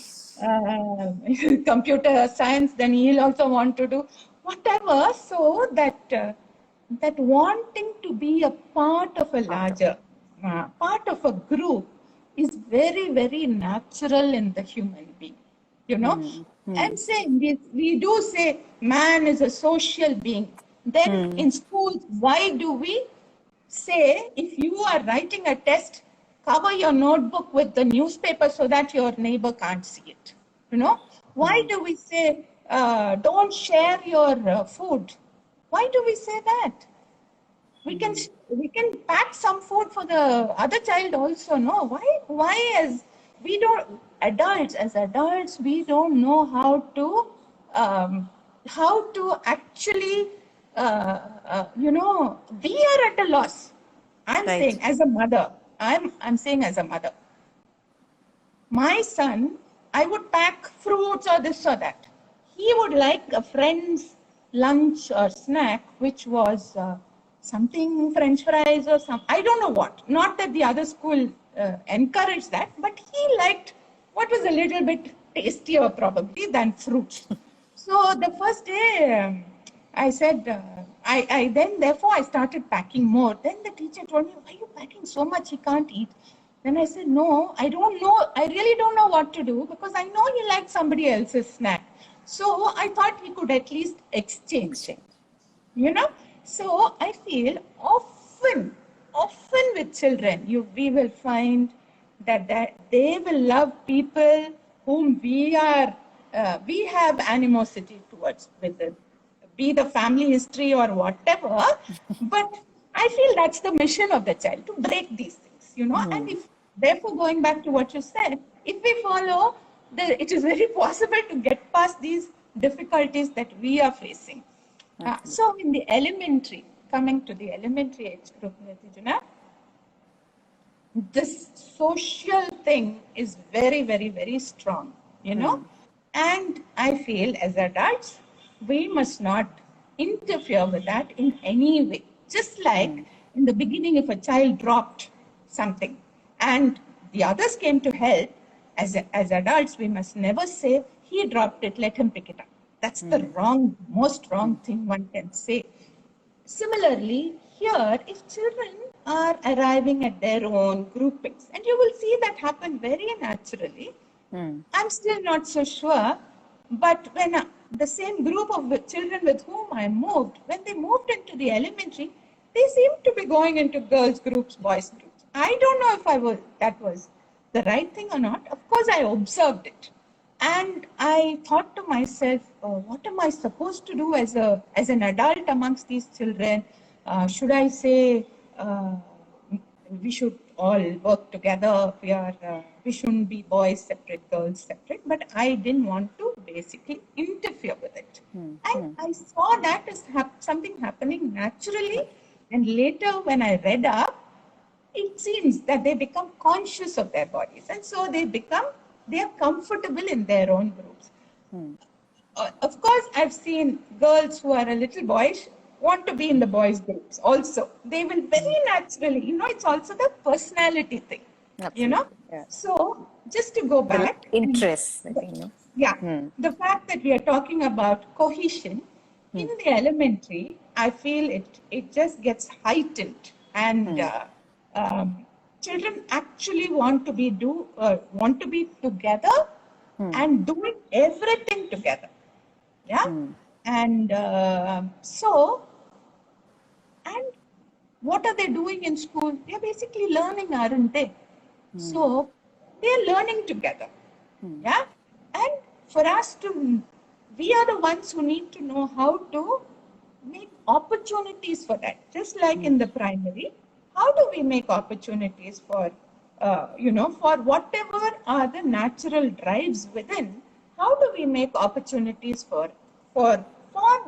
computer science, then he'll also want to do whatever. So that wanting to be a part of a larger, part of a group is very, very natural in the human being. I'm saying we do say man is a social being. Then in schools, why do we say if you are writing a test, cover your notebook with the newspaper so that your neighbor can't see it? Why do we say don't share your food? Why do we say that? We can pack some food for the other child also. No, why as adults we don't know how to actually we are at a loss. I'm saying as a mother, I'm saying as a mother, my son, I would pack fruits or this or that. He would like a friend's lunch or snack, which was something French fries or I don't know what. Not that the other school encouraged that, but he liked what was a little bit tastier probably than fruits. So the first day I said, therefore I started packing more. Then the teacher told me, why are you packing so much? He can't eat. Then I said, no, I don't know. I really don't know what to do because I know he likes somebody else's snack. So I thought we could at least exchange. So I feel often with children, we will find that they will love people whom we have animosity towards, be the family history or whatever. But I feel that's the mission of the child, to break these things, And if, therefore, going back to what you said, if we follow, it is very possible to get past these difficulties that we are facing. So in the elementary, coming to the elementary age group, this social thing is very, very, very strong, And I feel as adults, we must not interfere with that in any way. Just like in the beginning, if a child dropped something and the others came to help, as adults, we must never say, he dropped it, let him pick it up. That's the most wrong thing one can say. Similarly, here, if children are arriving at their own groupings, and you will see that happen very naturally, I'm still not so sure, but when the same group of children with whom I moved, when they moved into the elementary, they seemed to be going into girls' groups, boys' groups. I don't know if that was the right thing or not. Of course, I observed it. And I thought to myself, what am I supposed to do as an adult amongst these children? Should I say we should all work together? We shouldn't be boys separate, girls separate. But I didn't want to basically interfere with it. And I saw that as something happening naturally. And later when I read up, it seems that they become conscious of their bodies. And so they become they are comfortable in their own groups. Of course, I've seen girls who are a little boyish want to be in the boys' groups also. They will very naturally, it's also the personality thing, Absolutely. Yeah. So just to go The back. interests, I think. Yeah, the fact that we are talking about cohesion in the elementary, I feel it just gets heightened, and children actually want to be together and doing everything together. Yeah, and and what are they doing in school? They're basically learning, aren't they? So they're learning together. Yeah. And for us we are the ones who need to know how to make opportunities for that. Just like in the primary, how do we make opportunities for, for whatever are the natural drives within? How do we make opportunities for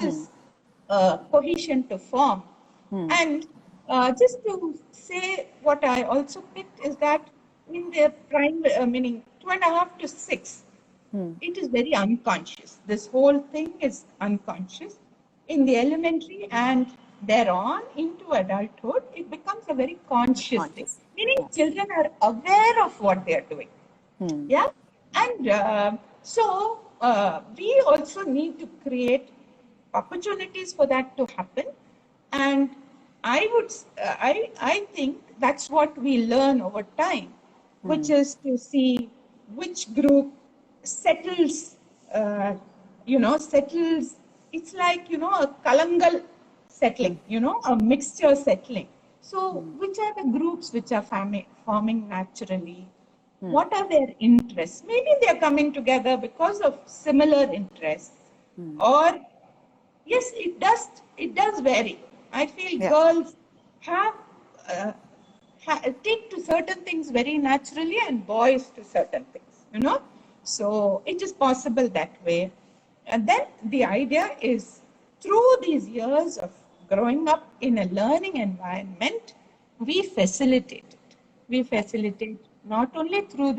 this cohesion to form? And just to say what I also picked is that in their meaning 2.5 to 6, it is very unconscious. This whole thing is unconscious. In the elementary and thereon into adulthood, it becomes a very conscious thing. Meaning children are aware of what they are doing. Yeah, and so we also need to create opportunities for that to happen. And I think that's what we learn over time, which is to see which group settles, settles. It's like, a kalangal settling, a mixture settling. So which are the groups which are forming naturally? What are their interests? Maybe they're coming together because of similar interests. Or, yes, it does vary. I feel girls have take to certain things very naturally and boys to certain things, So it is possible that way. And then the idea is through these years of growing up in a learning environment, we facilitate it. We facilitate not only through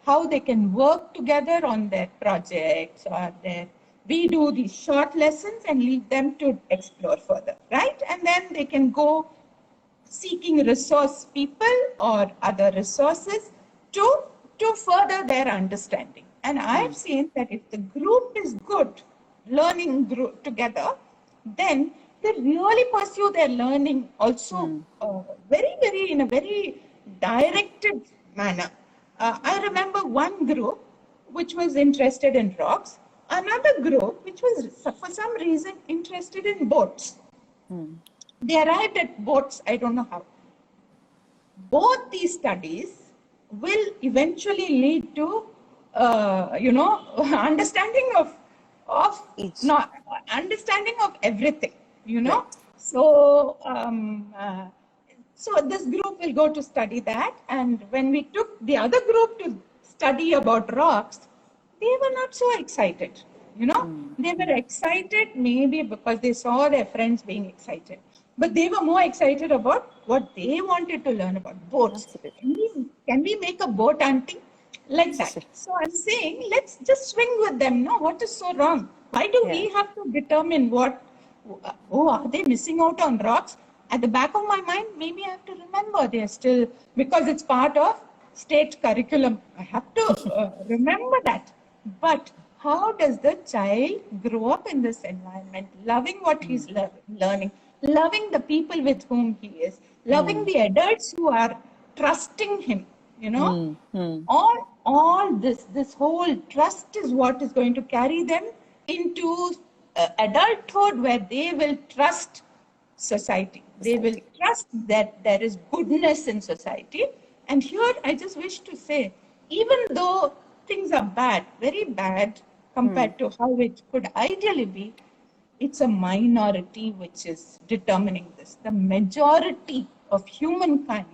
how they can work together on their projects or we do these short lessons and leave them to explore further, right? And then they can go seeking resource people or other resources to further their understanding. And I've seen that if the group is good, learning group together, then they really pursue their learning also very, very in a very directed manner. I remember one group which was interested in rocks, another group which was for some reason interested in boats. They arrived at boats, I don't know how. Both these studies will eventually lead to, understanding of understanding of everything, Right. So, so this group will go to study that. And when we took the other group to study about rocks, they were not so excited. They were excited maybe because they saw their friends being excited. But they were more excited about what they wanted to learn about boats. Can we make a boat auntie? Like that. So I'm saying, let's just swing with them. No, what is so wrong? Why do we have to determine are they missing out on rocks? At the back of my mind, maybe I have to remember they're still, because it's part of state curriculum. I have to remember that. But how does the child grow up in this environment, loving what he's learning, loving the people with whom he is, loving the adults who are trusting him, all this whole trust is what is going to carry them into adulthood, where they will trust society. They will trust that there is goodness in society. And here I just wish to say, even though things are bad, very bad compared to how it could ideally be, it's a minority which is determining this. The majority of humankind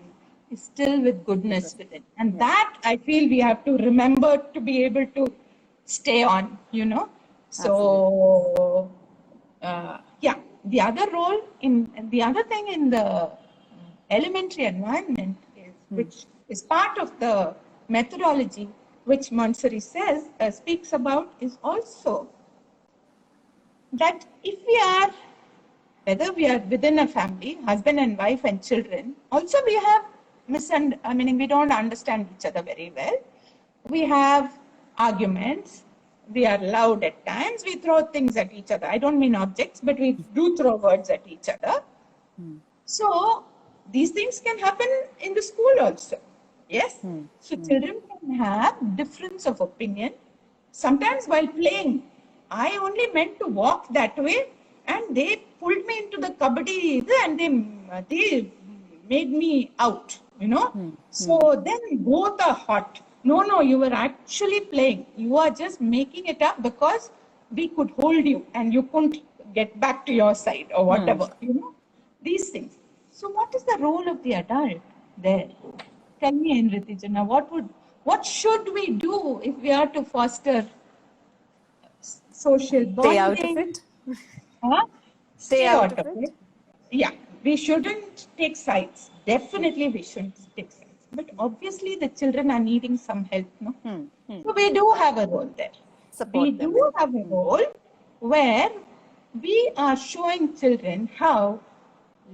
is still with goodness within. And that I feel we have to remember to be able to stay on, So, the other thing in the elementary environment is, which is part of the methodology, which Monsoori says, speaks about, is also that if we are, whether we are within a family, husband and wife and children, also we have we don't understand each other very well. We have arguments. We are loud at times. We throw things at each other. I don't mean objects, but we do throw words at each other. So these things can happen in the school also. Yes. So children can have difference of opinion. Sometimes while playing, I only meant to walk that way, and they pulled me into the kabaddi and they made me out, So then both are hot. No, you were actually playing. You are just making it up because we could hold you and you couldn't get back to your side or whatever, these things. So what is the role of the adult there? Tell me, Enritijana, what should we do if we are to foster social bonding? Stay out of it. Huh? Stay out of it. Yeah, we shouldn't take sides. Definitely we shouldn't take sides. But obviously the children are needing some help, no? So we do have a role there. We do have a role where we are showing children how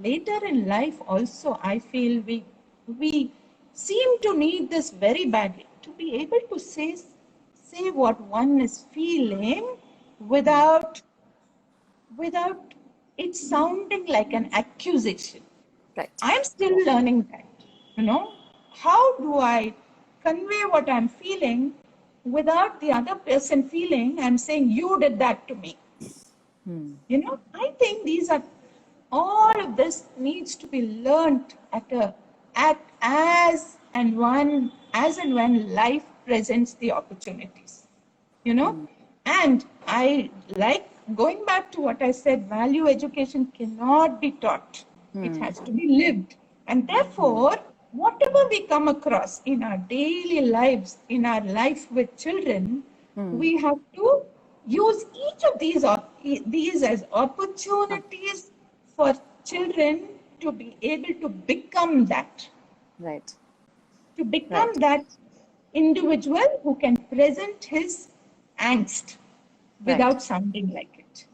later in life also, I feel we seem to need this very badly, to be able to say what one is feeling without it sounding like an accusation. Right. I'm still learning that, How do I convey what I'm feeling without the other person feeling I'm saying, you did that to me? I think all of this needs to be learned as and when life presents the opportunities, And I like going back to what I said, value education cannot be taught. It has to be lived. And therefore, whatever we come across in our daily lives, in our life with children, we have to use each of these as opportunities for children to be able to become that. Right. To become that individual who can present his angst without sounding like it,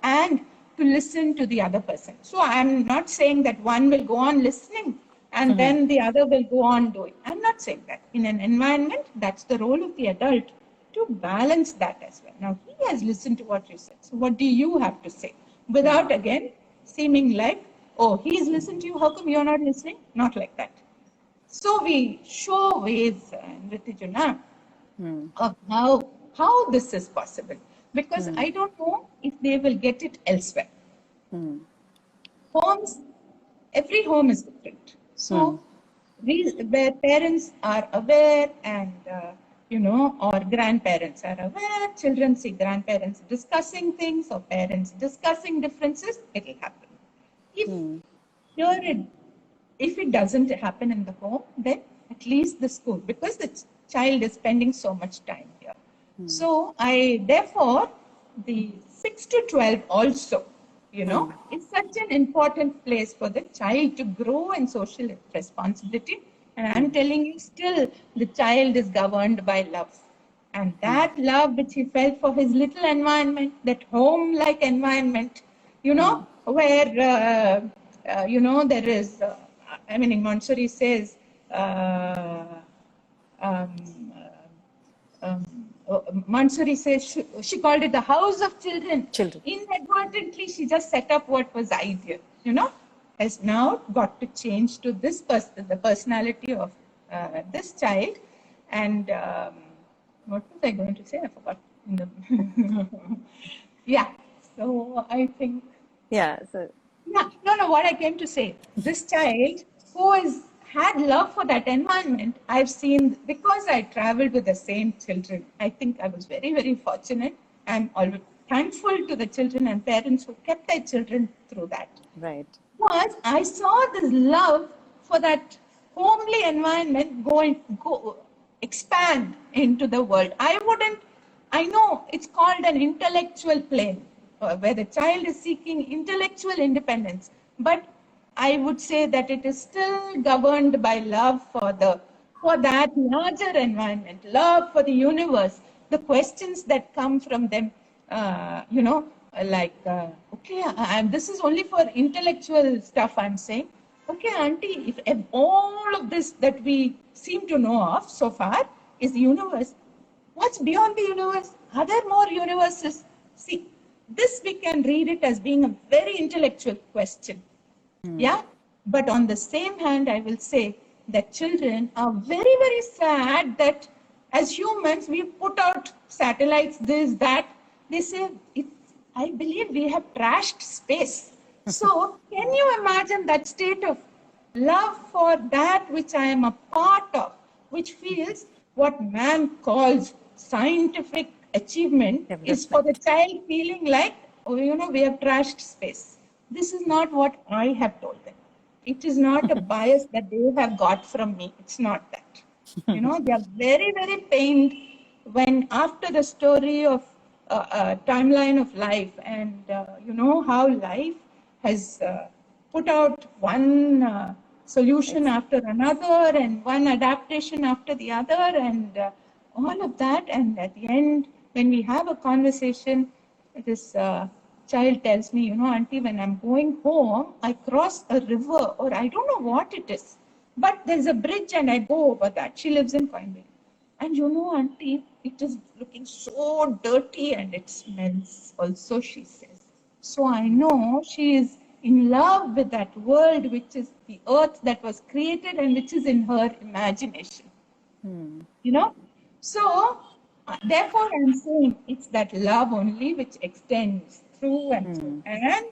and to listen to the other person. So I'm not saying that one will go on listening and then the other will go on doing. I'm not saying that. In an environment, that's the role of the adult to balance that as well. Now, he has listened to what you said. So what do you have to say? Without, again, seeming like, oh, he's listened to you, how come you're not listening? Not like that. So we show ways, Ritijana, of how this is possible. Because I don't know if they will get it elsewhere. Homes, every home is different. So where parents are aware and, or grandparents are aware, children see grandparents discussing things or parents discussing differences, it will happen. If it doesn't happen in the home, then at least the school, because the child is spending so much time here. So therefore, the 6 to 12 also, is such an important place for the child to grow in social responsibility. And I'm telling you, still, the child is governed by love. And that love which he felt for his little environment, that home-like environment, where, there is, Monsoori says, Monsoori says she called it the house of children. Inadvertently, she just set up what was ideal, has now got to change to this the personality of this child. And what was I going to say? I forgot. So I think. What I came to say, this child who has had love for that environment, I've seen, because I traveled with the same children, I think I was very, very fortunate. I'm always thankful to the children and parents who kept their children through that. Right. Because I saw this love for that homely environment go expand into the world. I know it's called an intellectual plane, where the child is seeking intellectual independence, but I would say that it is still governed by love for the for that larger environment, love for the universe, the questions that come from them, okay, this is only for intellectual stuff I'm saying. Okay, auntie, if all of this that we seem to know of so far is the universe, what's beyond the universe? Are there more universes? See, this we can read it as being a very intellectual question. Yeah. But on the same hand, I will say that children are very, very sad that as humans, we put out satellites, this, that. They say, I believe we have trashed space. So can you imagine that state of love for that which I am a part of, which feels what man calls scientific achievement is for the child feeling like, oh, we have trashed space. This is not what I have told them. It is not a bias that they have got from me. It's not that. They are very, very pained when after the story of timeline of life and, how life has put out one solution after another and one adaptation after the other and all of that. And at the end, when we have a conversation, this child tells me, auntie, when I'm going home, I cross a river or I don't know what it is, but there's a bridge and I go over that. She lives in Coimbatore. And auntie, it is looking so dirty and it smells also, she says. So I know she is in love with that world, which is the earth that was created and which is in her imagination. So therefore I'm saying it's that love only which extends through and through. And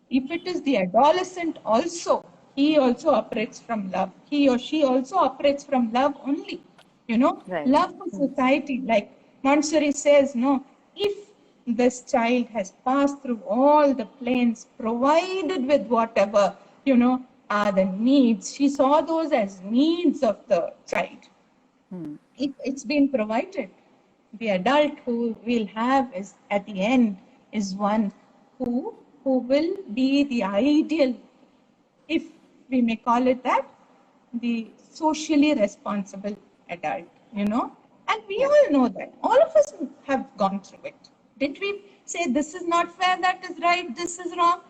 if it is the adolescent also, he also operates from love. He or she also operates from love only. Love for society. Like Monsoori says, if this child has passed through all the planes provided with whatever, are the needs. She saw those as needs of the child. It's been provided. The adult who will have is at the end is one who will be the ideal, if we may call it that, the socially responsible adult, and we all know that. All of us have gone through it. Didn't we say this is not fair, that is right, this is wrong?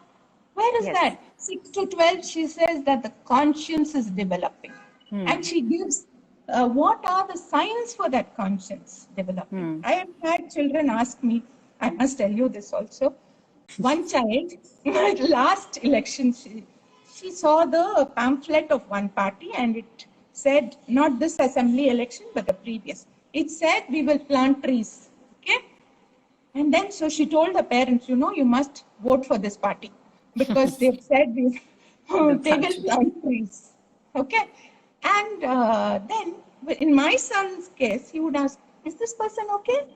Where is that? 6 to 12, she says that the conscience is developing. And she gives what are the signs for that conscience developing. I have had children ask me, I must tell you this also. One child, last election, she saw the pamphlet of one party and it said, not this assembly election, but the previous. It said, we will plant trees. Okay. And then, so she told her parents, you must vote for this party because they've said they will plant trees. Okay. And then, in my son's case, he would ask, is this person okay?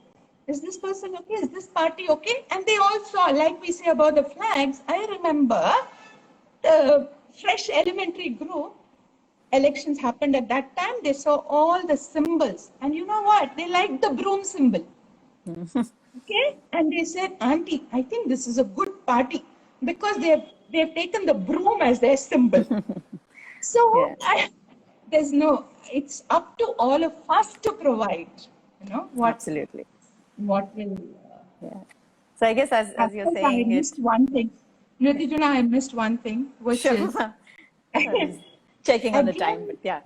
Is this person okay? Is this party okay? And they all saw, like we say about the flags, I remember the fresh elementary group, elections happened at that time, they saw all the symbols. And you know what? They liked the broom symbol. Okay? And they said, auntie, I think this is a good party because they've taken the broom as their symbol. So it's up to all of us to provide, Absolutely. What will... So I guess as you're saying, I missed one thing. Nritijuna, I missed one thing, which is... Checking on the time, but yeah.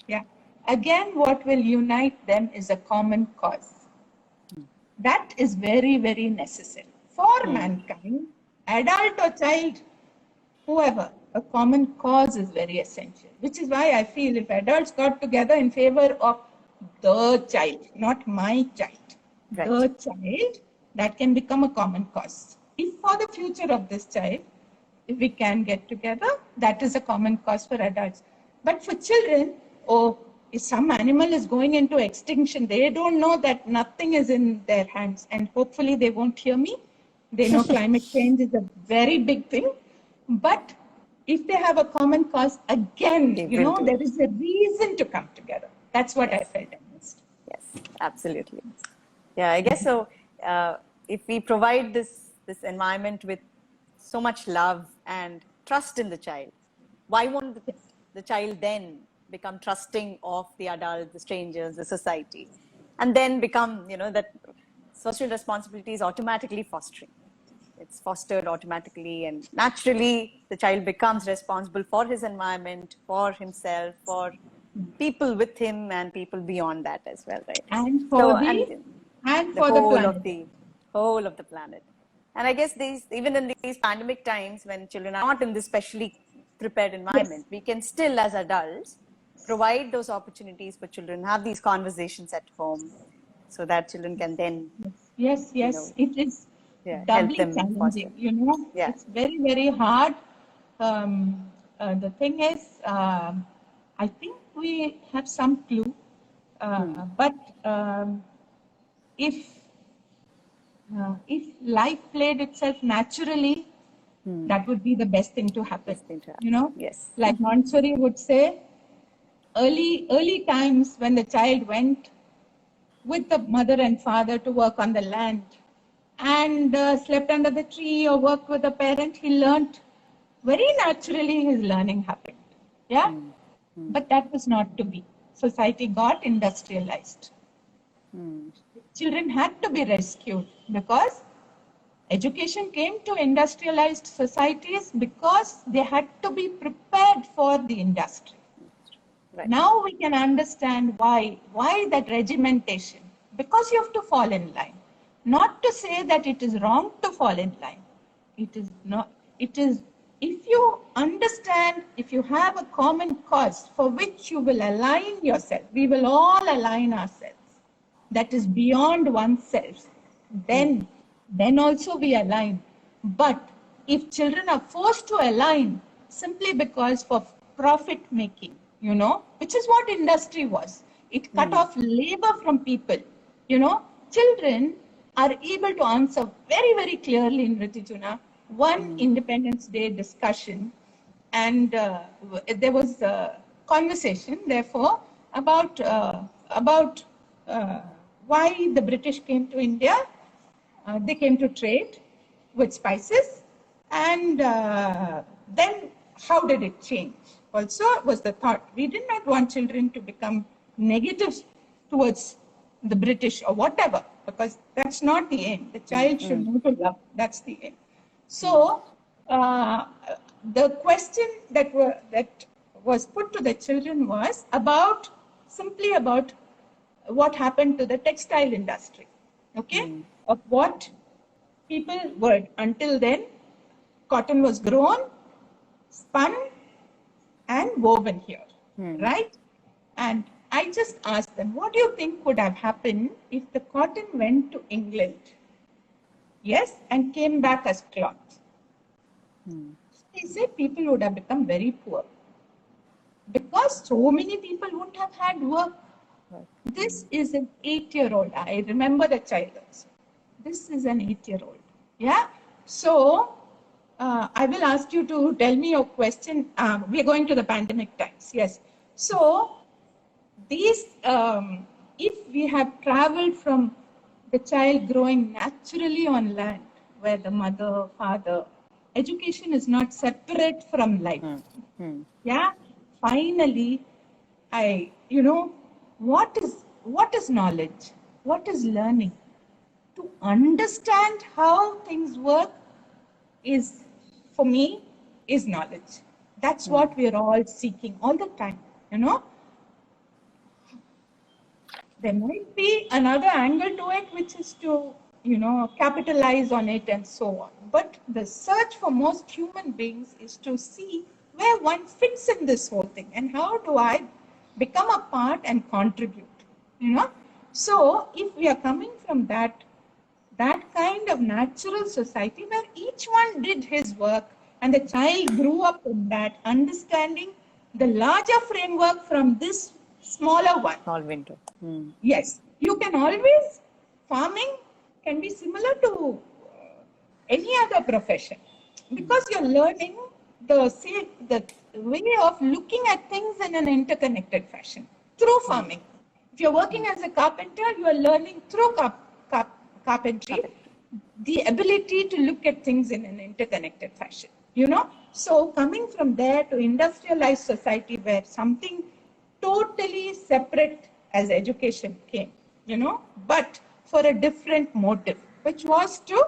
Yeah. Again, what will unite them is a common cause. That is very, very necessary. For mankind, adult or child, whoever, a common cause is very essential. Which is why I feel if adults got together in favor of the child, not my child, the child, that can become a common cause. If for the future of this child, if we can get together, that is a common cause for adults. But for children, if some animal is going into extinction, they don't know that nothing is in their hands. And hopefully they won't hear me. They know climate change is a very big thing. But if they have a common cause, again, there is a reason to come together. That's what I felt I missed. Yes, absolutely. Yeah, I guess so. If we provide this environment with so much love and trust in the child, why won't the child then become trusting of the adult, the strangers, the society, and then become, that social responsibility is automatically fostering. It's fostered automatically, and naturally the child becomes responsible for his environment, for himself, for people with him, and people beyond that as well, right? And for So, the the planet. whole of the planet. And I guess even in these pandemic times, when children are not in this specially prepared environment, Yes. we can still, as adults, provide those opportunities for children, have these conversations at home, so that children can then, Yes, you yes, know, it is yeah, help doubly them foster. challenging. Yeah. It's very, very hard. The thing is, I think we have some clue, but if if life played itself naturally, that would be the best thing to happen. Best thing to You happen. know, Yes. like Monsoori would say, early times when the child went with the mother and father to work on the land and slept under the tree or worked with a parent, he learned very naturally, his learning happened. Yeah? But that was not to be. Society got industrialized. Children had to be rescued because education came to industrialized societies because they had to be prepared for the industry. Right. Now we can understand why that regimentation, because you have to fall in line. Not to say that it is wrong to fall in line. It is not. It is, if you understand, if you have a common cause for which you will align yourself, we will all align ourselves. That is beyond oneself. Then also we align. But if children are forced to align simply because for profit making, which is what industry was, it cut off labor from people. Children are able to answer very, very clearly in Ritijuna one Independence Day discussion, and there was a conversation, therefore, about why the British came to India. They came to trade with spices, and then how did it change? Also was the thought. We did not want children to become negative towards the British or whatever, because that's not the aim. The child should know to love. That's the aim. So the question that was put to the children was simply about what happened to the textile industry, of what people were. Until then, cotton was grown, spun, and woven here, right? And I just asked them, what do you think would have happened if the cotton went to England, yes, and came back as cloth? They say people would have become very poor because so many people wouldn't have had work. This is an 8-year-old. I remember the child also. This is an 8-year-old. Yeah. So I will ask you to tell me your question. We are going to the pandemic times. Yes. So these, if we have traveled from the child growing naturally on land, where the mother, father, education is not separate from life. Yeah. Finally, what is knowledge? What is learning? To understand how things work is, for me, is knowledge. That's what we're all seeking all the time, There might be another angle to it, which is to, capitalize on it and so on. But the search for most human beings is to see where one fits in this whole thing and how do I become a part and contribute, So if we are coming from that kind of natural society where each one did his work and the child grew up in that, understanding the larger framework from this smaller one. Small window. Yes, you can always, farming can be similar to any other profession because you're learning the way of looking at things in an interconnected fashion through farming. If you're working as a carpenter, you are learning through carpentry the ability to look at things in an interconnected fashion, So coming from there to industrialized society where something totally separate as education came, but for a different motive, which was to,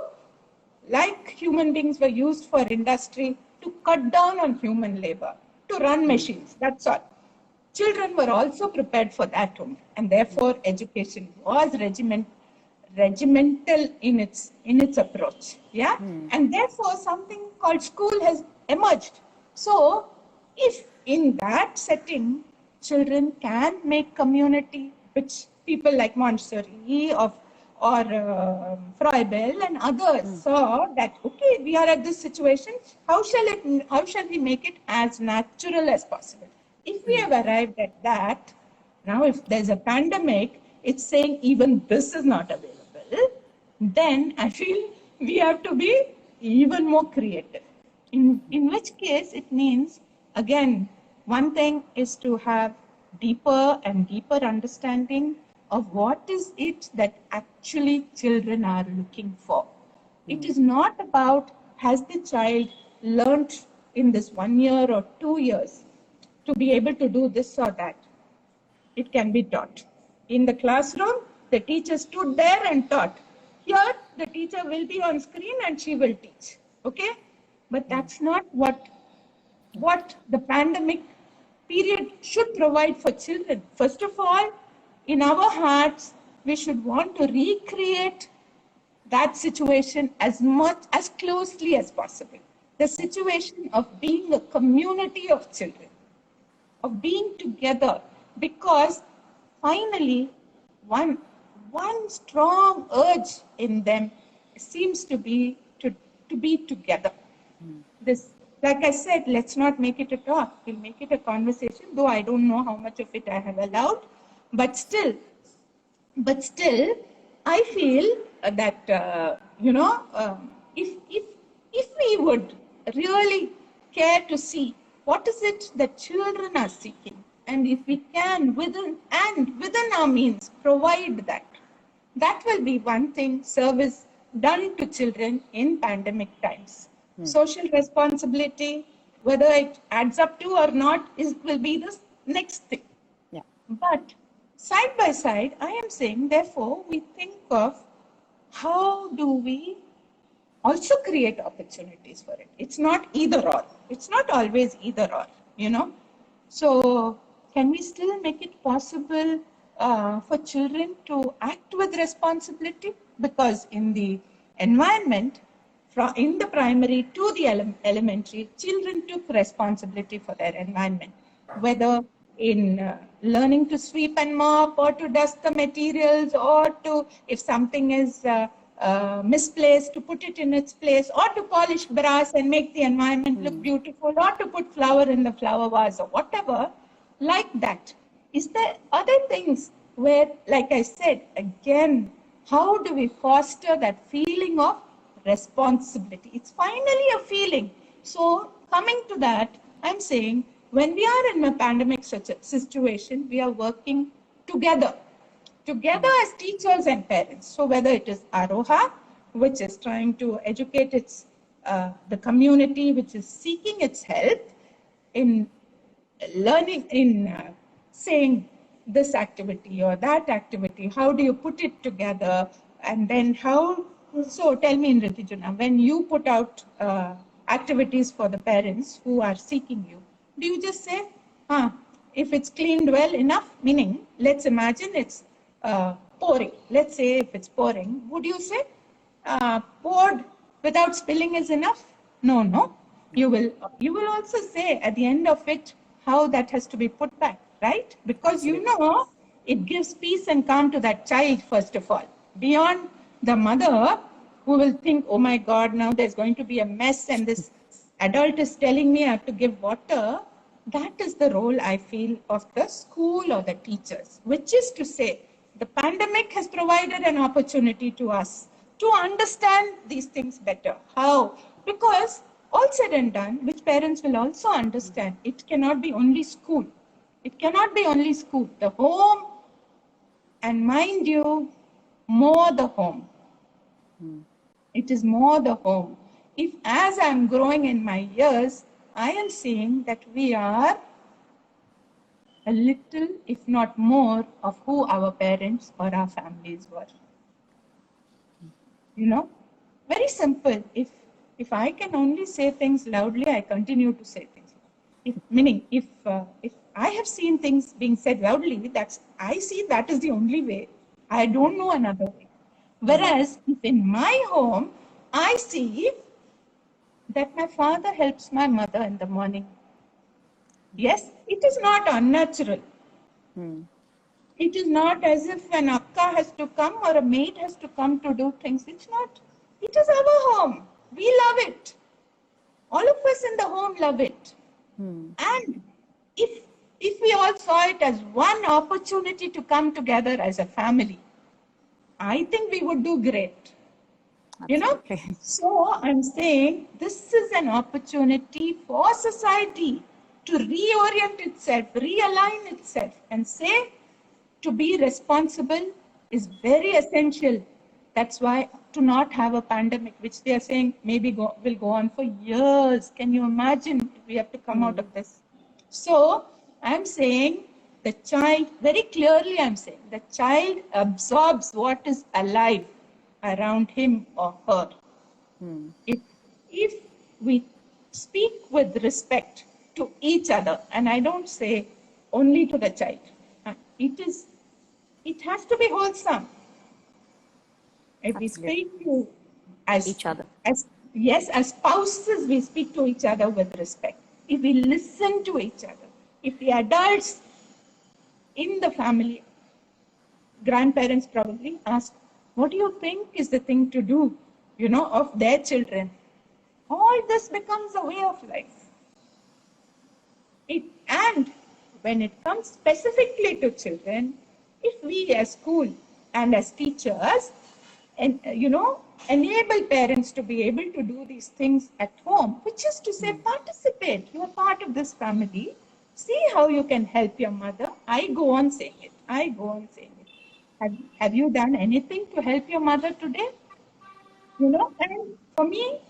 like human beings were used for industry, to cut down on human labor, to run machines, that's all. Children were also prepared for that only, and therefore education was regimental in its approach. Yeah, and therefore something called school has emerged. So, if in that setting children can make community, which people like Monsoori or Froebel and others saw that, okay, we are at this situation. How shall we make it as natural as possible? If we have arrived at that, now if there's a pandemic, it's saying even this is not available, then I feel we have to be even more creative. In which case it means, again, one thing is to have deeper and deeper understanding of what is it that actually children are looking for. It is not about, has the child learnt in this 1 year or 2 years to be able to do this or that. It can be taught. In the classroom, the teacher stood there and taught. Here, the teacher will be on screen and she will teach. Okay? But that's not what the pandemic period should provide for children. First of all, in our hearts, we should want to recreate that situation as closely as possible. The situation of being a community of children, of being together, because finally one strong urge in them seems to be to be together. This, like I said, let's not make it a talk, we'll make it a conversation, though I don't know how much of it I have allowed, but still I feel that if we would really care to see what is it that children are seeking, and if we can within our means provide that will be one thing, service done to children in pandemic times. Social responsibility, whether it adds up to or not, will be the next thing. Yeah. But side by side, I am saying, therefore, we think of how do we also create opportunities for it. It's not either or. It's not always either or, So can we still make it possible for children to act with responsibility? Because in the environment, in the primary to the elementary, children took responsibility for their environment, whether in learning to sweep and mop, or to dust the materials, or to, if something is misplaced, to put it in its place, or to polish brass and make the environment look beautiful, or to put flower in the flower vase, or whatever, like that. Is there other things where, like I said, again, how do we foster that feeling of responsibility? It's finally a feeling. So coming to that, I'm saying, when we are in a pandemic such a situation, we are working together as teachers and parents. So whether it is Aroha, which is trying to educate the community, which is seeking its help in learning, in saying this activity or that activity, how do you put it together, and then how. So tell me, Nritijuna, when you put out activities for the parents who are seeking you, do you just say, if it's cleaned well enough, meaning, let's imagine it's pouring. Let's say if it's pouring, would you say poured without spilling is enough? No. You will also say at the end of it how that has to be put back, right? Because it gives peace and calm to that child, first of all. Beyond the mother, who will think, oh my God, now there's going to be a mess and this adult is telling me I have to give water. That is the role, I feel, of the school or the teachers, which is to say, the pandemic has provided an opportunity to us to understand these things better. How? Because all said and done, which parents will also understand, it cannot be only school. It cannot be only school. The home, and mind you, more the home. It is more the home. If, as I'm growing in my years, I am seeing that we are a little, if not more, of who our parents or our families were. You know, very simple. If I can only say things loudly, I continue to say things. If I have seen things being said loudly, I see that is the only way. I don't know another way. Whereas if in my home, I see that my father helps my mother in the morning. Yes, it is not unnatural. It is not as if an akka has to come or a maid has to come to do things. It's not. It is our home. We love it. All of us in the home love it. And if we all saw it as one opportunity to come together as a family, I think we would do great. Absolutely. You know, so I'm saying this is an opportunity for society to reorient itself, realign itself, and say to be responsible is very essential. That's why to not have a pandemic, which they are saying maybe will go on for years. Can you imagine if we have to come out of this? So I'm saying the child, very clearly I'm saying, the child absorbs what is alive around him or her. If we speak with respect to each other, and I don't say only to the child, it has to be wholesome. If we speak to as each other, as spouses, we speak to each other with respect. If we listen to each other, if the adults in the family, grandparents probably ask, what do you think is the thing to do, of their children? All this becomes a way of life. And when it comes specifically to children, if we as school and as teachers, enable parents to be able to do these things at home, which is to say, participate. You are part of this family. See how you can help your mother. I go on saying it. Have you done anything to help your mother today? And for me,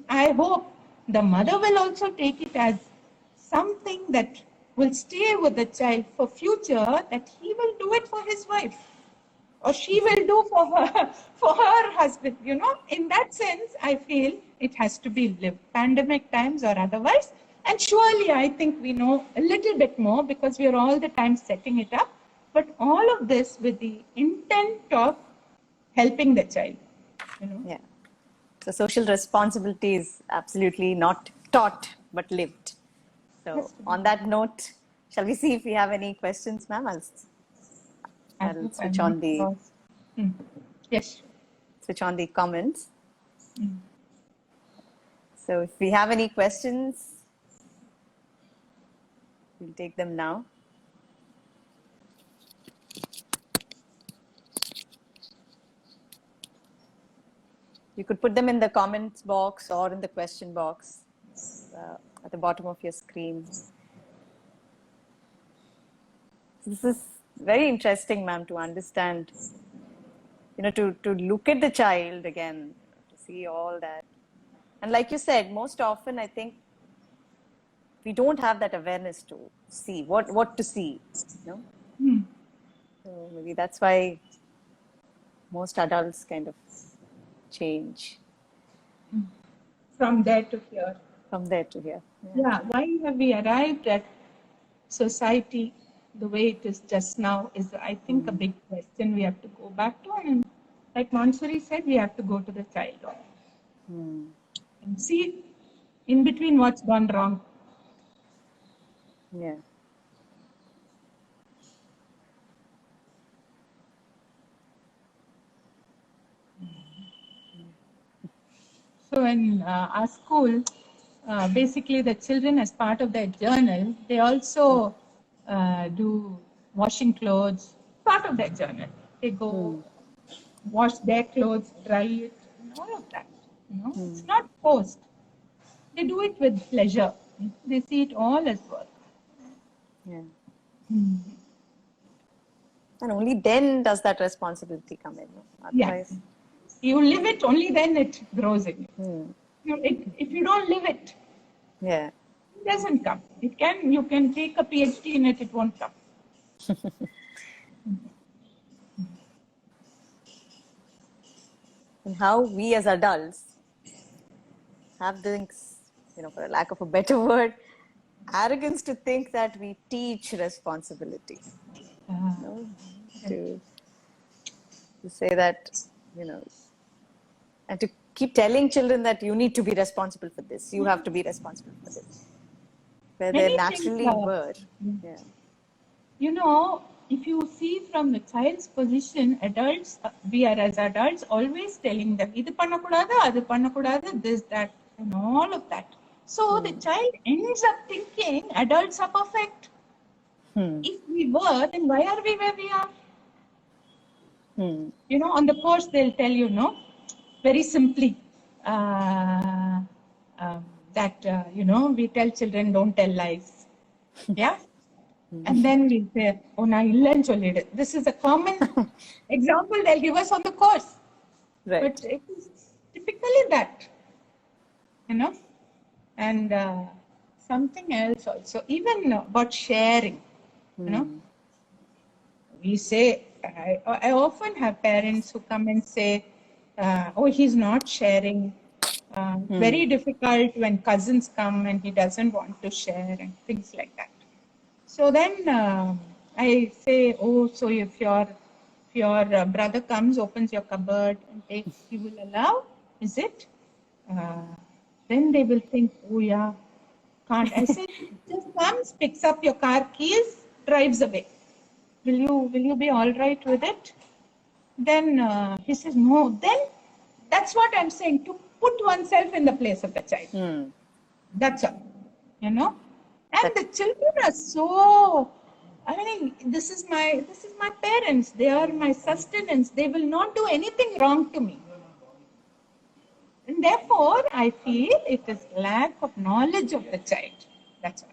I hope the mother will also take it as something that will stay with the child for future, that he will do it for his wife, or she will do for her husband. In that sense, I feel it has to be lived, pandemic times or otherwise. And surely I think we know a little bit more because we are all the time setting it up. But all of this with the intent of helping the child. Yeah. So social responsibility is absolutely not taught but lived. So on that note, shall we see if we have any questions, ma'am? I'll switch on the yes. Switch on the comments. So if we have any questions, we'll take them now. You could put them in the comments box or in the question box at the bottom of your screen. This is very interesting, ma'am, to understand, to look at the child again, to see all that. And like you said, most often I think we don't have that awareness to see what to see, So maybe that's why most adults kind of change. From there to here. From there to here. Yeah. Why have we arrived at society the way it is just now is, I think, a big question we have to go back to. And like Monsoori said, we have to go to the child and see in between what's gone wrong. Yeah. So in our school, basically the children, as part of their journal, they also do washing clothes, part of their journal. They go wash their clothes, dry it, and all of that. It's not forced. They do it with pleasure. They see it all as work. Yeah. And only then does that responsibility come in. Otherwise, you live it, only then it grows in you. If you don't live it, it doesn't come. You can take a PhD in it, it won't come. And how we as adults have things, for a lack of a better word, arrogance to think that we teach responsibility. No? To say that, and to keep telling children that you need to be responsible for this, you have to be responsible for this, where they Many things naturally were. Yeah. If you see from the child's position, adults, we are as adults always telling them, idu pannakudadu, adu pannakudadu, this, that, and all of that. So the child ends up thinking adults are perfect. If we were, then why are we where we are? On the course they'll tell you, very simply, that, we tell children don't tell lies. Yeah? And then we say, oh, na illan sollide. This is a common example they'll give us on the course. Right. But it is typically that, and something else also, even about sharing, we say, I often have parents who come and say, oh, he's not sharing. Very difficult when cousins come and he doesn't want to share and things like that. So then I say, oh, so if your brother comes, opens your cupboard and takes, you will allow? Is it? Then they will think, oh yeah, can't. I say, just comes, picks up your car keys, drives away. Will you be all right with it? Then he says, no. Then that's what I'm saying, to put oneself in the place of the child. That's all, And the children are so, this is my parents. They are my sustenance. They will not do anything wrong to me. And therefore, I feel it is lack of knowledge of the child. That's all.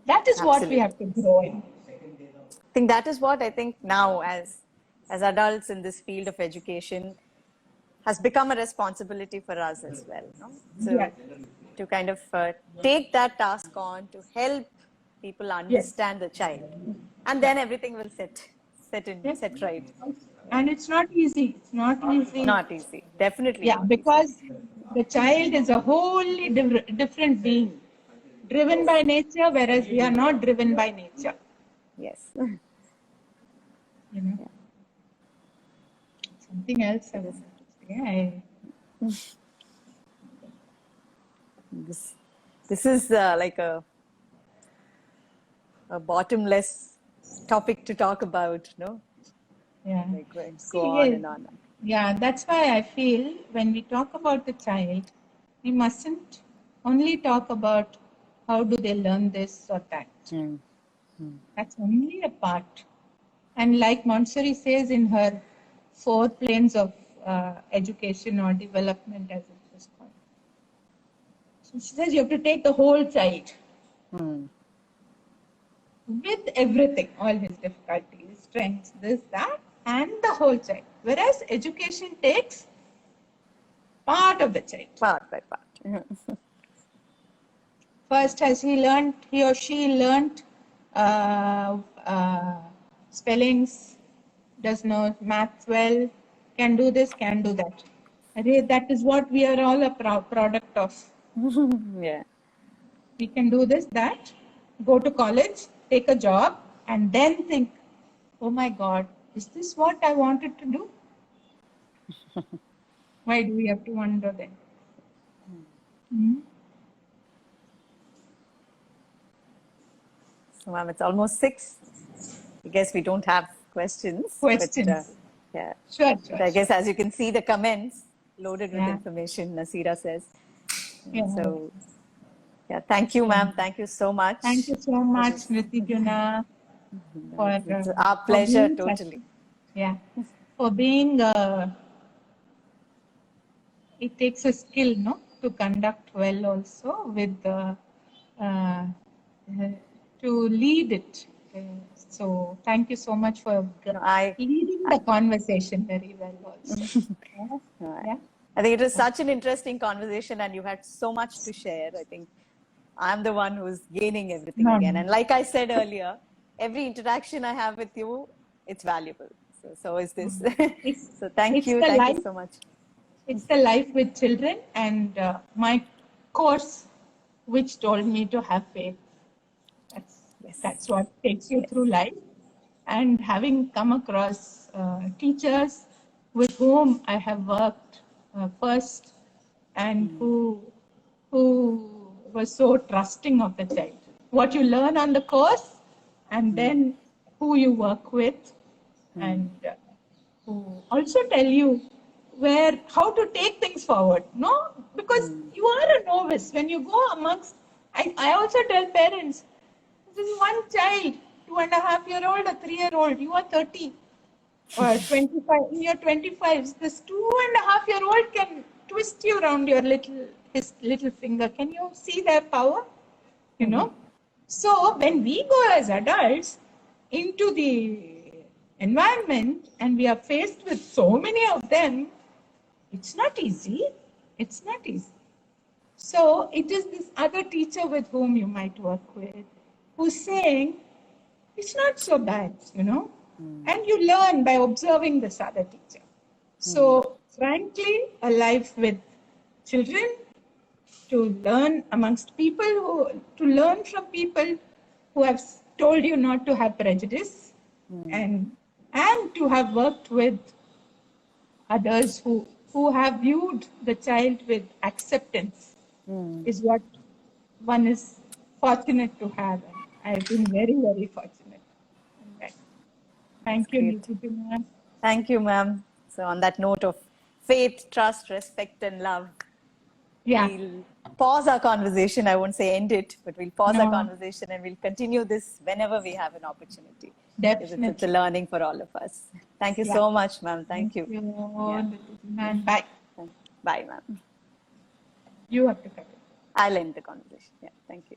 That is what we have to grow in. I think that is what I think now as adults in this field of education has become a responsibility for us as well. So to kind of take that task on, to help people understand the child, and then everything will set right. And it's not easy. It's not easy. Not easy. Definitely. Yeah, because the child is a wholly different being, driven by nature, whereas we are not driven by nature. Yes. Something else I was This is like a bottomless topic to talk about, no? Yeah. Like go on and on. Yeah, that's why I feel when we talk about the child, we mustn't only talk about how do they learn this or that. That's only a part. And like Monsoori says in her 4 planes of education or development, as it was called. So she says you have to take the whole child with everything, all his difficulties, strengths, this, that, and the whole child. Whereas education takes part of the child. Part by part. First, has he or she learned spellings, does know maths well, can do this, can do that. That is what we are all a product of. Yeah. We can do this, that, go to college, take a job, and then think, oh my God, is this what I wanted to do? Why do we have to wonder then? So, ma'am, it's almost 6. I guess we don't have questions. But, yeah. Sure. But I guess as you can see the comments loaded with information, Nasira says. So, thank you, ma'am. Thank you so much. Thank you so much, Nritijuna. It's our pleasure, totally. For being, it takes a skill, to conduct well also with to lead it. So thank you so much for leading the conversation very well also. I think it was such an interesting conversation and you had so much to share. I think I'm the one who's gaining everything again. And like I said earlier, every interaction I have with you, it's valuable. So is this. It's, So thank it's you. the Thank you life. so much. It's the life with children, and my course, which told me to have faith. That's Yes. that's what takes you Yes. through life. And having come across teachers with whom I have worked first, and who was so trusting of the child. What you learn on the course, and then who you work with, and who also tell you how to take things forward. No, because you are a novice when you go amongst. I also tell parents, this is one child, 2.5-year-old, a 3-year-old. You are 30 or 25. In your 25s, this 2.5-year-old can twist you around his little finger. Can you see their power? You know. So when we go as adults into the environment and we are faced with so many of them, it's not easy. It's not easy. So it is this other teacher with whom you might work with who's saying, it's not so bad, And you learn by observing this other teacher. So frankly, a life with children, to learn amongst people, to learn from people who have told you not to have prejudice, and to have worked with others who have viewed the child with acceptance is what one is fortunate to have. And I've been very, very fortunate. Thank you, Great. Niti ma'am. Thank you, ma'am. So on that note of faith, trust, respect, and love, Yeah. we'll pause our conversation. I won't say end it, but we'll pause our No. conversation and we'll continue this whenever we have an opportunity. Because it's a Definitely. learning for all of us. Thank you Yeah. so much, ma'am. Thank you. Yeah. Man, bye. Bye, ma'am. You have to cut it. I'll end the conversation. Yeah. Thank you.